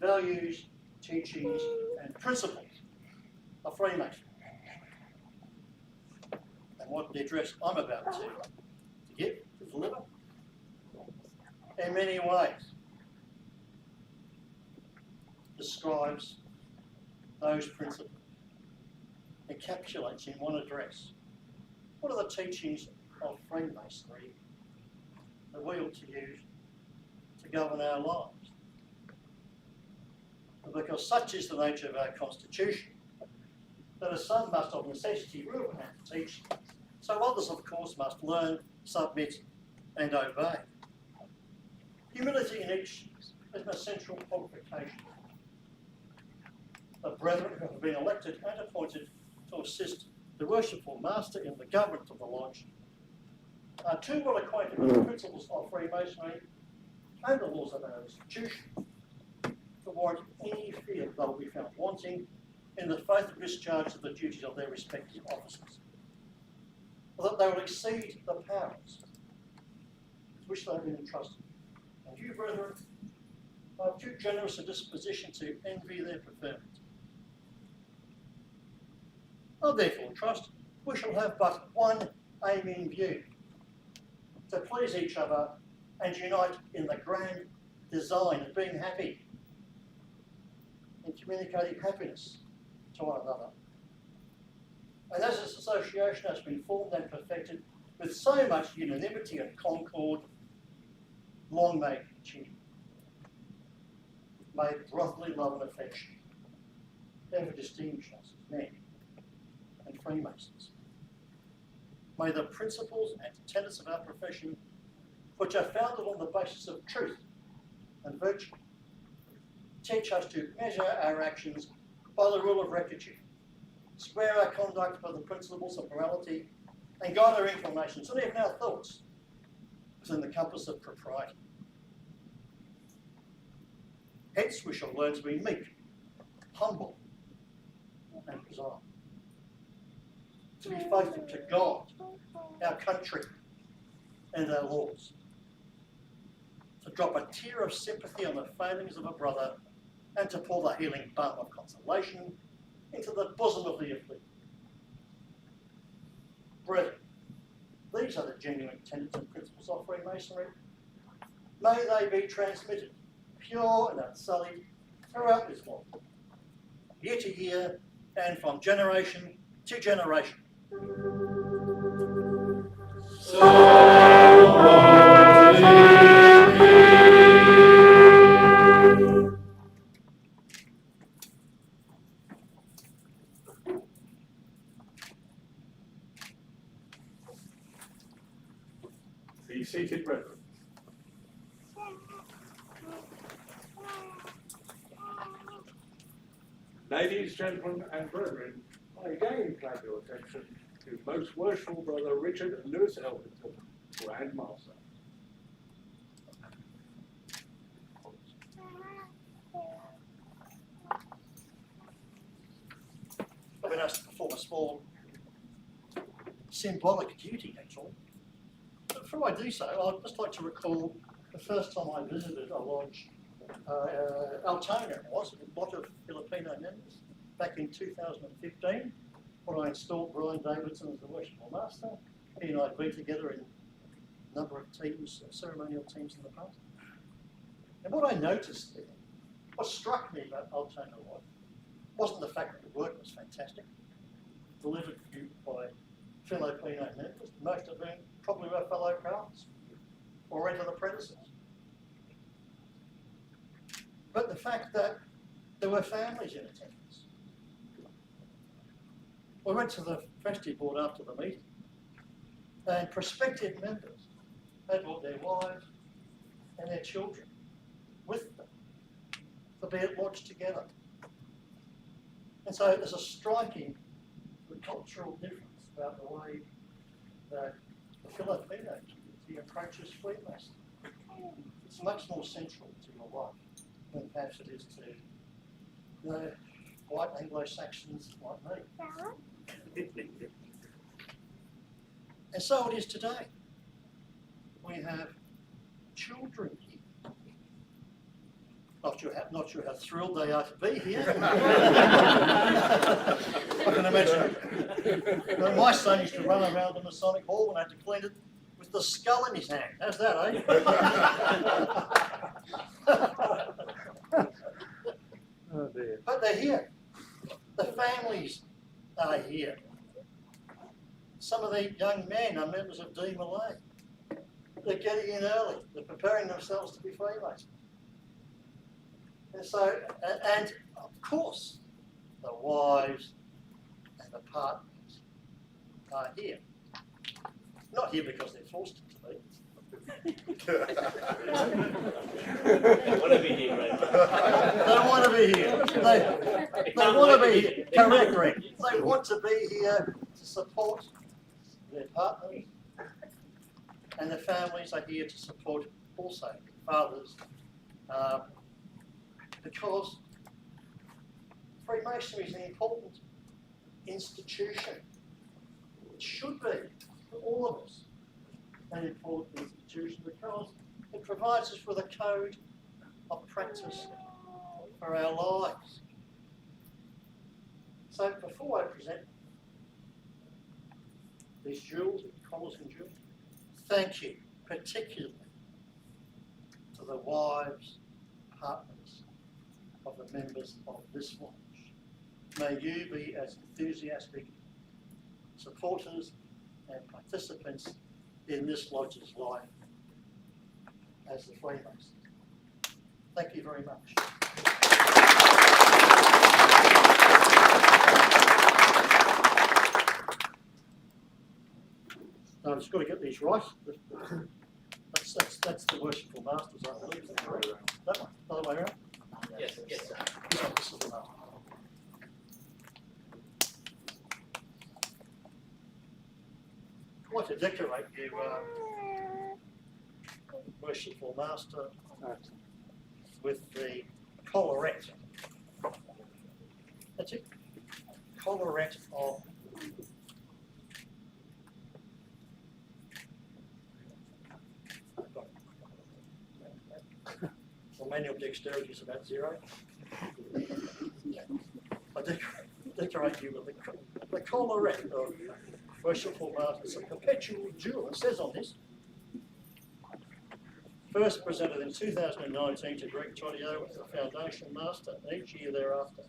C: values, teachings, and principles of Freemasonry. And what the address I'm about to deliver, in many ways, describes those principles, encapsulates in one address what are the teachings of Freemasonry that we ought to use to govern our lives. Because such is the nature of our constitution, that a son must of necessity rule and teach, so others of course must learn, submit and obey. Humility in each is an essential qualification. The brethren who have been elected and appointed to assist the Worshipful Master in the government of the lodge are too well acquainted with the principles of Freemasonry and the laws of our institution to warrant any fear they will be found wanting in the faithful discharge of the duties of their respective offices, or that they will exceed the powers with which they have been entrusted. And you, brethren, are too generous a disposition to envy their preferment. I therefore trust we shall have but one aim in view, to please each other and unite in the grand design of being happy and communicating happiness to one another. And as this association has been formed and perfected with so much unanimity and concord, long may it continue. May brotherly love and affection ever distinguish us as men and Freemasons. May the principles and tenets of our profession, which are founded on the basis of truth and virtue, teach us to measure our actions by the rule of rectitude, square our conduct by the principles of morality, and guide our inclinations and even our thoughts within the compass of propriety. Hence we shall learn to be meek, humble, and resigned. to be faithful to God, our country, and our laws. To drop a tear of sympathy on the failings of a brother, and to pour the healing balm of consolation into the bosom of the afflicted. Brethren, these are the genuine tenets and principles of Freemasonry. May they be transmitted, pure and unsullied, throughout this world, year to year, and from generation to generation.
A: Be seated, brethren. Ladies, gentlemen, and brethren, I again claim your attention to Most Worshipful Brother Richard Lewis Elkington, Grand Master.
C: I've been asked to perform a small symbolic duty, actually. But before I do so, I'd just like to recall the first time I visited a lodge, Altona it was, with a lot of Filipino members, back in 2015, when I installed Brian Davidson as the Worshipful Master. He and I had been together in a number of teams, ceremonial teams in the past. And what I noticed there, what struck me about Altona Lodge, wasn't the fact that the work was fantastic, delivered to you by Filipino members, most of whom probably were fellow crafts or rented apprentices. But the fact that there were families in attendance. We went to the festive board after the meeting, and prospective members had brought their wives and their children with them to be at lodge together. And so there's a striking cultural difference about the way that the Filipino community approaches Freemasonry. It's much more central to your life than perhaps it is to the white Anglo-Saxons like me. And so it is today. We have children here. Not sure how thrilled they are to be here. I can imagine. My son used to run around the Masonic Hall and had to clean it with the skull in his hand. How's that, eh?
F: Oh dear.
C: But they're here. The families are here. Some of the young men are members of D. Malay. They're getting in early. They're preparing themselves to be Freemasons. And so, and of course, the wives and the partners are here. Not here because they're forced to be.
B: They want to be here, right?
C: They want to be here. They want to be here. Correct, Greg. They want to be here to support their partners, and the families are here to support also fathers, because Freemasonry is an important institution. It should be for all of us an important institution because it provides us with a code of practice for our lives. So before I present these jewels, collars and jewels, thank you particularly to the wives, partners of the members of this lodge. May you be as enthusiastic supporters and participants in this lodge's life as the Freemasons. Thank you very much. I've just got to get these right. That's the Worshipful Masters, I believe. That one, other way around?
B: Yes, yes, sir.
C: This is the master. I'd like to decorate you, Worshipful Master, with the collarette. That's it. Collarette of manual dexterity is about 0. I decorate you with the Callaway of Worshipful Masters, a perpetual jewel. It says on this, first presented in 2019 to GStwd as the Foundation Master, and each year thereafter.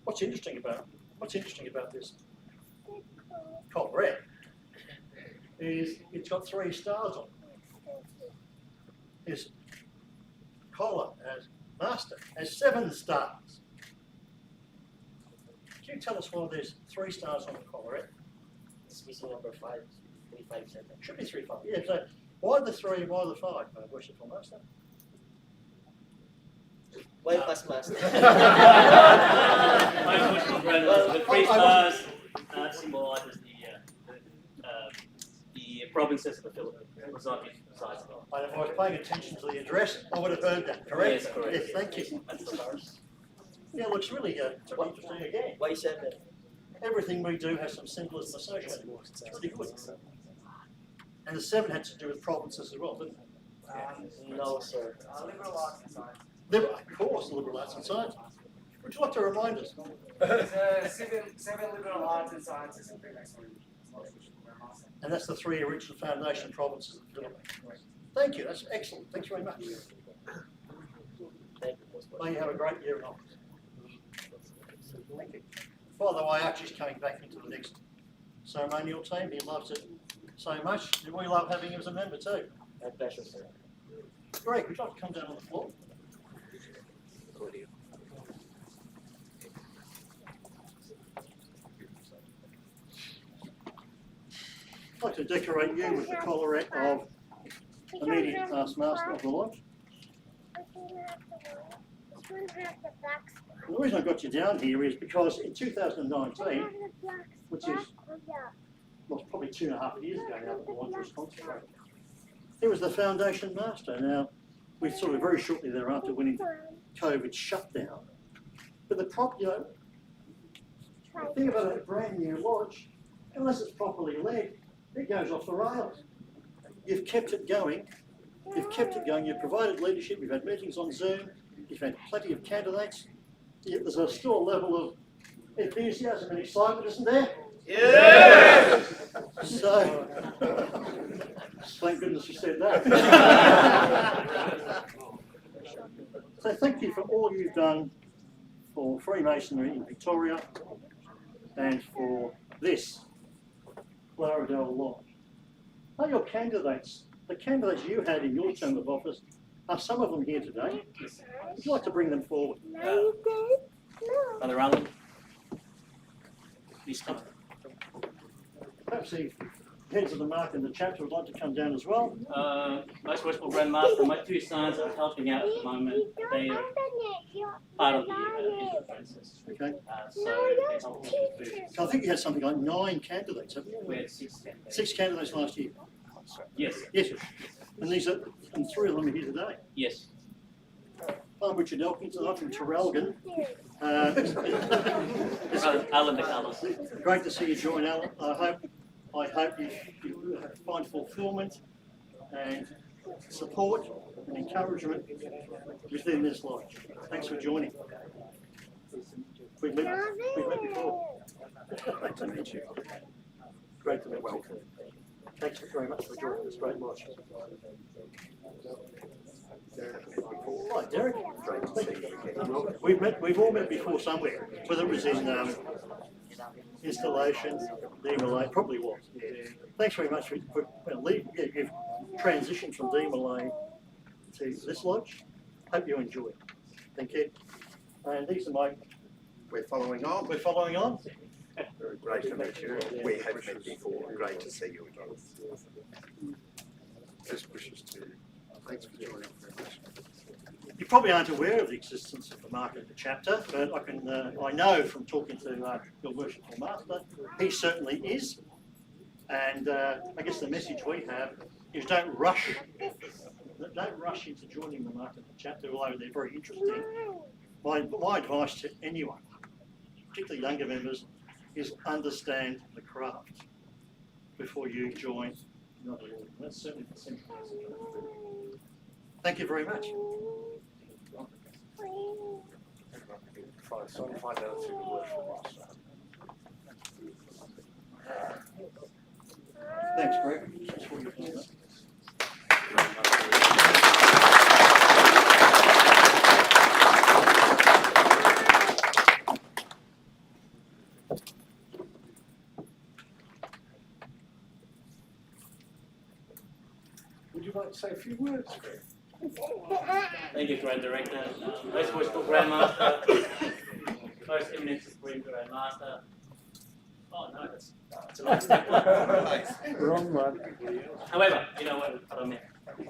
C: What's interesting about this Callaway is it's got 3 stars on it. His collar as Master has 7 stars. Can you tell us why there's 3 stars on the collar?
B: It's missing number 5, 357.
C: Should be 3, 5. Yeah, so why the 3, why the 5, Worshipful Master?
B: Why past master?
M: My Worshipful Grandmaster, the 3 stars symbolises the provinces of the Philippines. Masonic size of all.
C: If I was paying attention to the address, I would have heard that, correct?
M: Yes, correct.
C: Yes, thank you. Yeah, it looks really interesting again.
B: Why 7?
C: Everything we do has some symbolism associated with it. It's really good. And the 7 had to do with provinces as well, didn't it?
B: No, sir.
I: Liberal arts and science.
C: Of course, liberal arts and science. Would you like to remind us?
I: Seven liberal arts and sciences in Finland.
C: And that's the 3 original foundation provinces of the Philippines. Thank you, that's excellent. Thank you very much. May you have a great year in office. Thank you. By the way, Archie's coming back into the next ceremonial team. He loves it so much. And we love having him as a member too.
B: My pleasure, sir.
C: Greg, would you like to come down on the floor? I'd like to decorate you with the collar of immediate past master of the lodge. The reason I got you down here is because in 2019, which is probably 2.5 years ago now that the lodge was consecrated, he was the foundation master. Now, we sort of very shortly thereafter went into COVID shutdown. But the thing about a brand new lodge, unless it's properly led, it goes off the rails. You've kept it going. You've provided leadership. You've had meetings on Zoom. You've had plenty of candidates. There's still a level of enthusiasm and excitement, isn't there?
B: Yes!
C: So, thank goodness you said that. So thank you for all you've done for Freemasonry in Victoria and for this Plaridel Lodge. Are your candidates, the candidates you had in your term of office, are some of them here today? Would you like to bring them forward?
M: Brother Alan, please come.
C: Perhaps the heads of the mark and the chapter would like to come down as well.
M: Most Worshipful Grandmaster, my 2 sons are helping out at the moment. They are part of the process.
C: Okay.
M: So it's all food.
C: So I think you had something like 9 candidates, haven't you?
M: We had 6 candidates.
C: 6 candidates last year.
M: Yes.
C: Yes. And and 3 of them are here today.
M: Yes.
C: I'm Richard Elkington. I'm from Traralgon.
M: Brother Alan McCullum.
C: Great to see you join, Alan. I hope you find fulfilment and support and encouragement within this lodge. Thanks for joining. We've met before. Great to meet you. Great to meet you. Thanks very much for joining this great lodge. Hi, Derek. We've all met before somewhere, whether it was in installation, D-Malay, probably was. Yeah. Thanks very much for leaving. Yeah, you've transitioned from D-Malay to this lodge. Hope you enjoy. Thank you. And these are my.
D: We're following on.
C: We're following on.
D: Very great to meet you. We have met before. Great to see you again. Best wishes to you. Thanks for joining very much.
C: You probably aren't aware of the existence of the market of the chapter, but I know from talking to your Worshipful Master, he certainly is. And I guess the message we have is don't rush into joining the market of the chapter, although they're very interesting. My advice to anyone, particularly younger members, is understand the craft before you join another order. That's certainly the central message. Thank you very much.
A: Try and find out through the Worshipful Master.
C: Thanks, Greg.
A: Would you like to say a few words, Greg?
M: Thank you, Grand Director, Most Worshipful Grandmaster, Most Eminent Supreme Grandmaster. Oh no, that's a
F: Wrong one.
M: However, you know what I meant.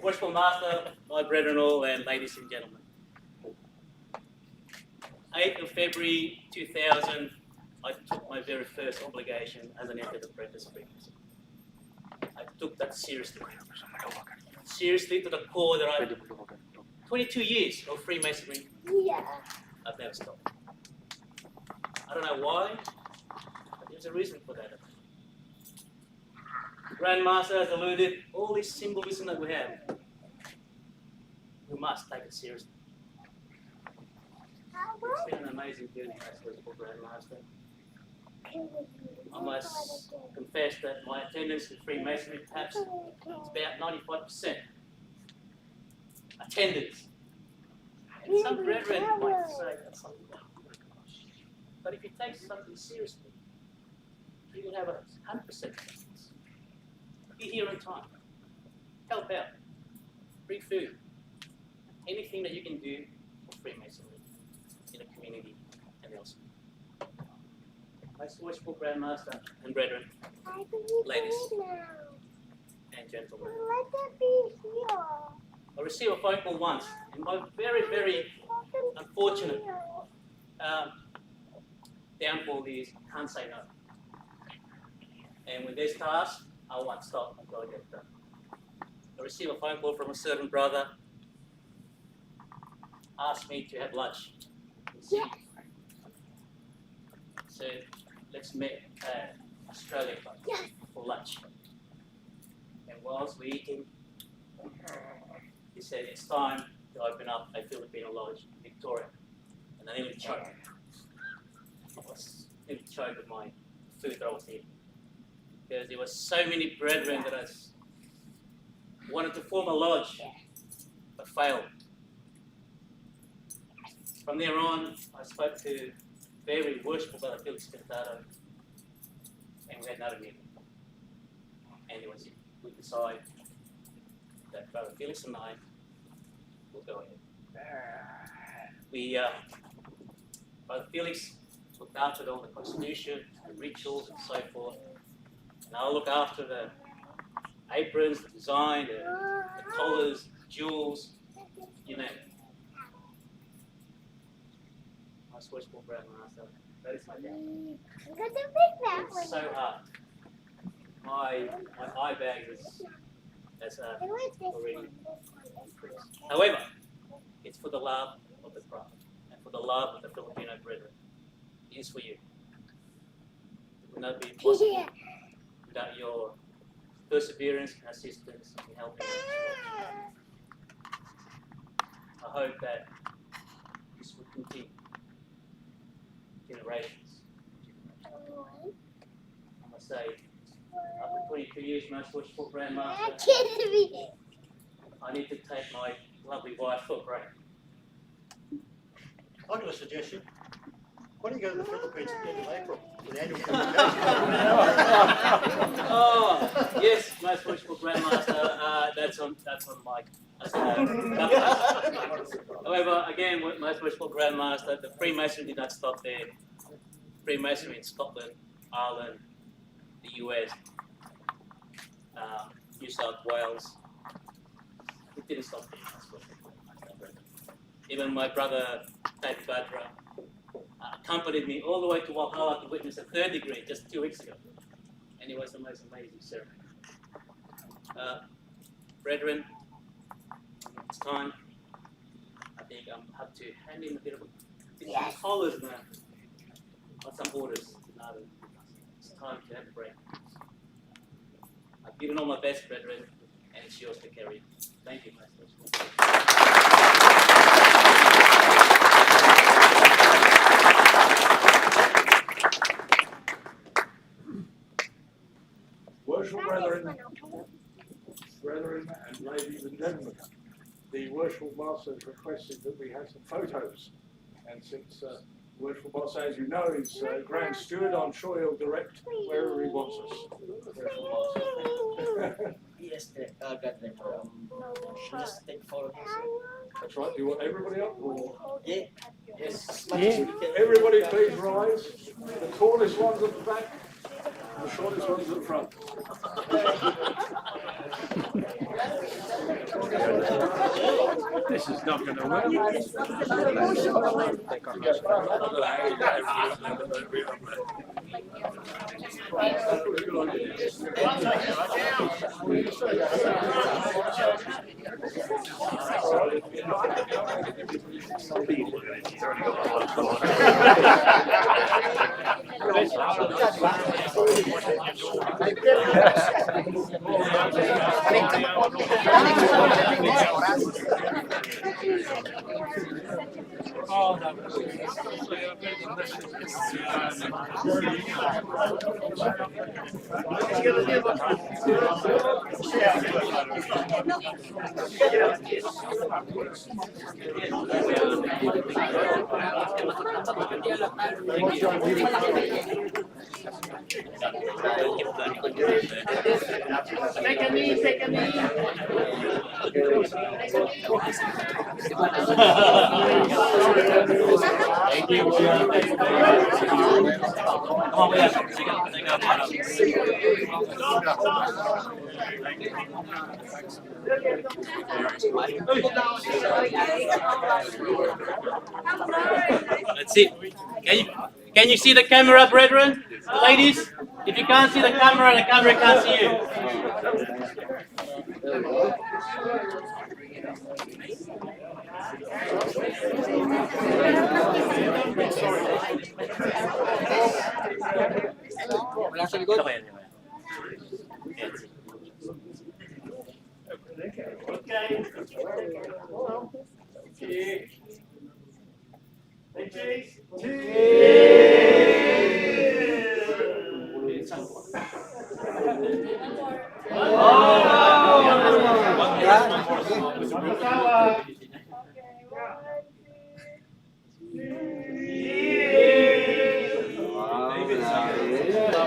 M: Worshipful Master, my brethren all, and ladies and gentlemen. 8th of February 2000, I took my very first obligation as an entered apprentice Freemason. I took that seriously. Seriously to the core that 22 years of Freemasonry, I've never stopped. I don't know why, but there's a reason for that. The Grandmaster has alluded, all this symbolism that we have, we must take it seriously. It's been an amazing journey as Worshipful Grandmaster. I must confess that my attendance in Freemasonry perhaps is about 95%. Attendance. And some brethren might say that's something. But if you take something seriously, you can have 100% attendance. Be here on time. Help out. Bring food. Anything that you can do for Freemasonry in the community and elsewhere. Most Worshipful Grandmaster and brethren, ladies and gentlemen. I received a phone call once, and my very, very unfortunate downfall is can't say no. And when there's tasks, I won't stop until I get it done. I received a phone call from a certain brother, asked me to have lunch.
K: Yes.
M: So let's meet at Australia Club for lunch. And whilst we're eating, he said it's time to open up a Filipino lodge in Victoria. And I nearly choked. I was nearly choked with my food that I was eating. Because there were so many brethren that I wanted to form a lodge, but failed. From there on, I spoke to very worshipful Brother Felix Cantado, and we had another meeting. And it was we decided that Brother Felix and I will go ahead. Brother Felix looked after all the constitution, the rituals, and so forth. And I'll look after the aprons, the design, the collars, jewels, you name it. Most Worshipful Grandmaster, that is my dad. It's so hard. My eye bag has already increased. However, it's for the love of the craft and for the love of the Filipino brethren. It is for you. It would not be possible without your perseverance and assistance in helping us. I hope that this will continue. Generations. I must say, after 22 years, Most Worshipful Grandmaster, I need to take my lovely wife for a break.
C: I've got a suggestion. Why don't you go to the Philippines at the end of April for the annual
M: Oh, yes, Most Worshipful Grandmaster, that's on my. However, again, Most Worshipful Grandmaster, the Freemasonry did not stop there. Freemasonry in Scotland, Ireland, the US, New South Wales, it didn't stop there. Even my brother, David Badra, accompanied me all the way to Walhalla to witness a third degree just 2 weeks ago. And it was the most amazing ceremony. Brethren, it's time. I think I have to hand in a bit of collars now. Got some orders. It's time to have a break. I've given all my best, brethren, and it's yours to carry.
H: Thank you, Master.
A: Worshipful brethren and ladies and gentlemen, the Worshipful Masters requested that we have some photos, and since Worshipful Master, as you know, is Grand Steward, I'm sure he'll direct wherever he wants us.
B: Yes, got them. Just take photos.
A: That's right. Do you want everybody up? Or?
B: Yeah. Yes. As much as we can.
A: Everybody, please rise. The tallest ones at the back, the shortest ones at the front.
F: This is not going to work.
M: Take a knee, take a knee.
B: Thank you. Come on, we have to take Let's see. Can you see the camera, brethren? Ladies? If you can't see the camera can't see you.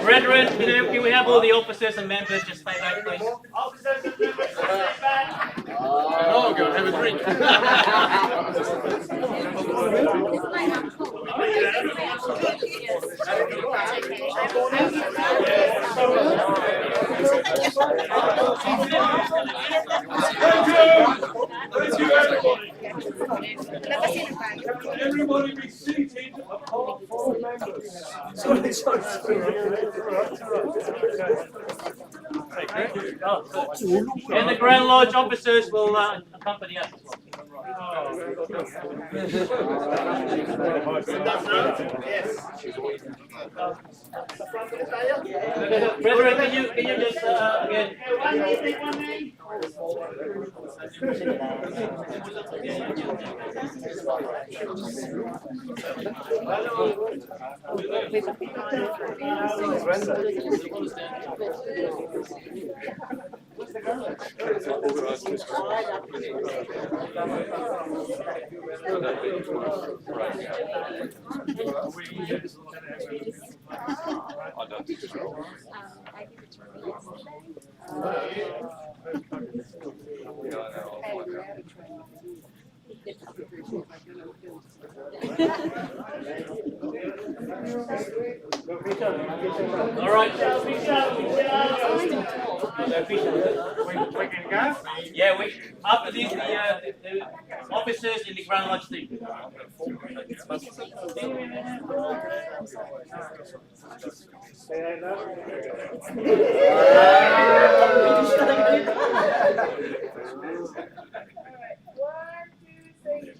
B: Brethren, can we have all the officers and members just stay back, please?
M: Officers and members, stay back.
L: Oh, go have a drink.
A: Thank you, everybody. Everybody be seated apart from members.
B: And the Grand Lodge officers will accompany us as well. Brethren, can you just again? All right.
F: We can go?
B: Yeah, after this, the officers in the Grand Lodge team.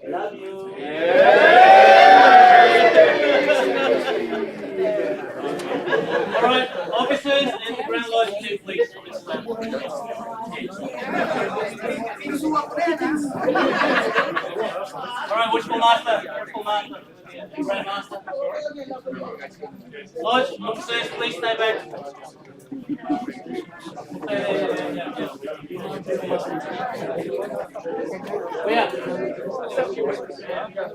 B: Love you. All right, officers in the Grand Lodge team, please.
M: Lodge, officers, please stay back.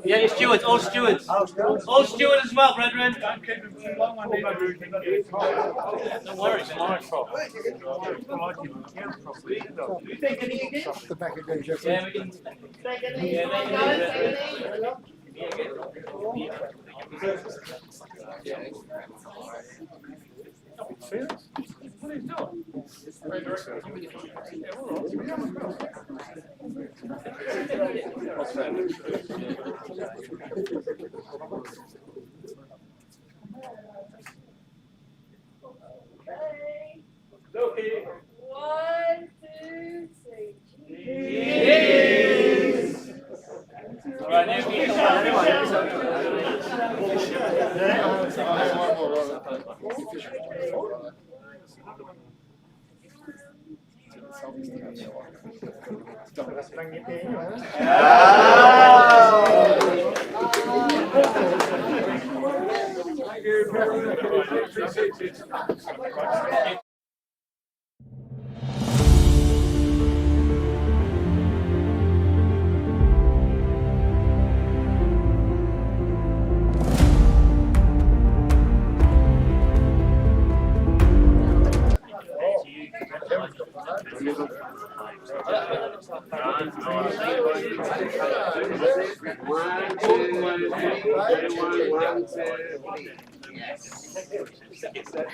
M: Yeah, your stewards, all stewards. All stewards as well, brethren.
F: Don't keep them too long. I need everything.
M: Don't worry.
F: It's my fault.
G: You take any again?
D: The back again, Jeff.
M: Yeah, we can.
G: Take any?
M: Yeah,
G: Come on,
M: they-
G: guys, take any?
F: What are you doing?
G: Okay.
K: 1, 2, 3.
M: Cheers. All right, now we
A: Thank you.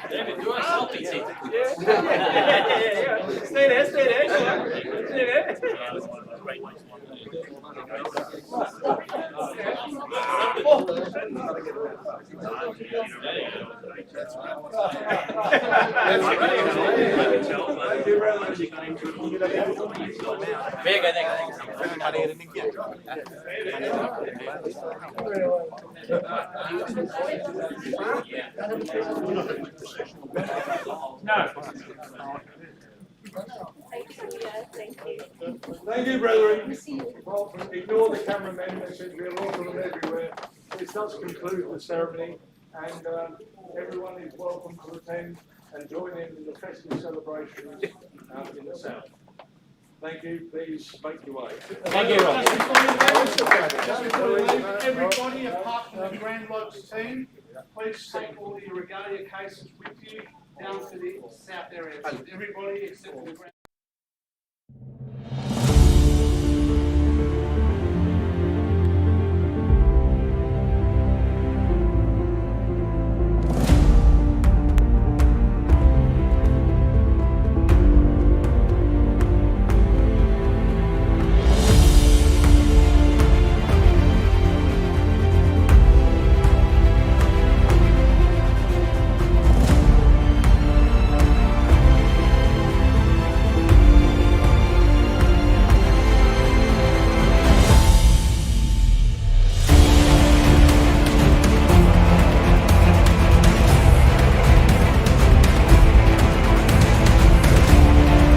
M: David, do a salty seat.
G: Stay there, stay there. Stay there.
M: Very good,
F: No.
K: Thank you.
A: Thank you, brethren. Well, ignore the cameramen, they seem to be a lot of them everywhere. This does conclude the ceremony, and everyone is welcome to attend and join in the festive celebrations in the south. Thank you. Please make your way.
M: Thank you, Rob.
G: Just before we leave, everybody apart from the Grand Lodge team, please take all your regalia cases with you down to the south area. Everybody except for the Grand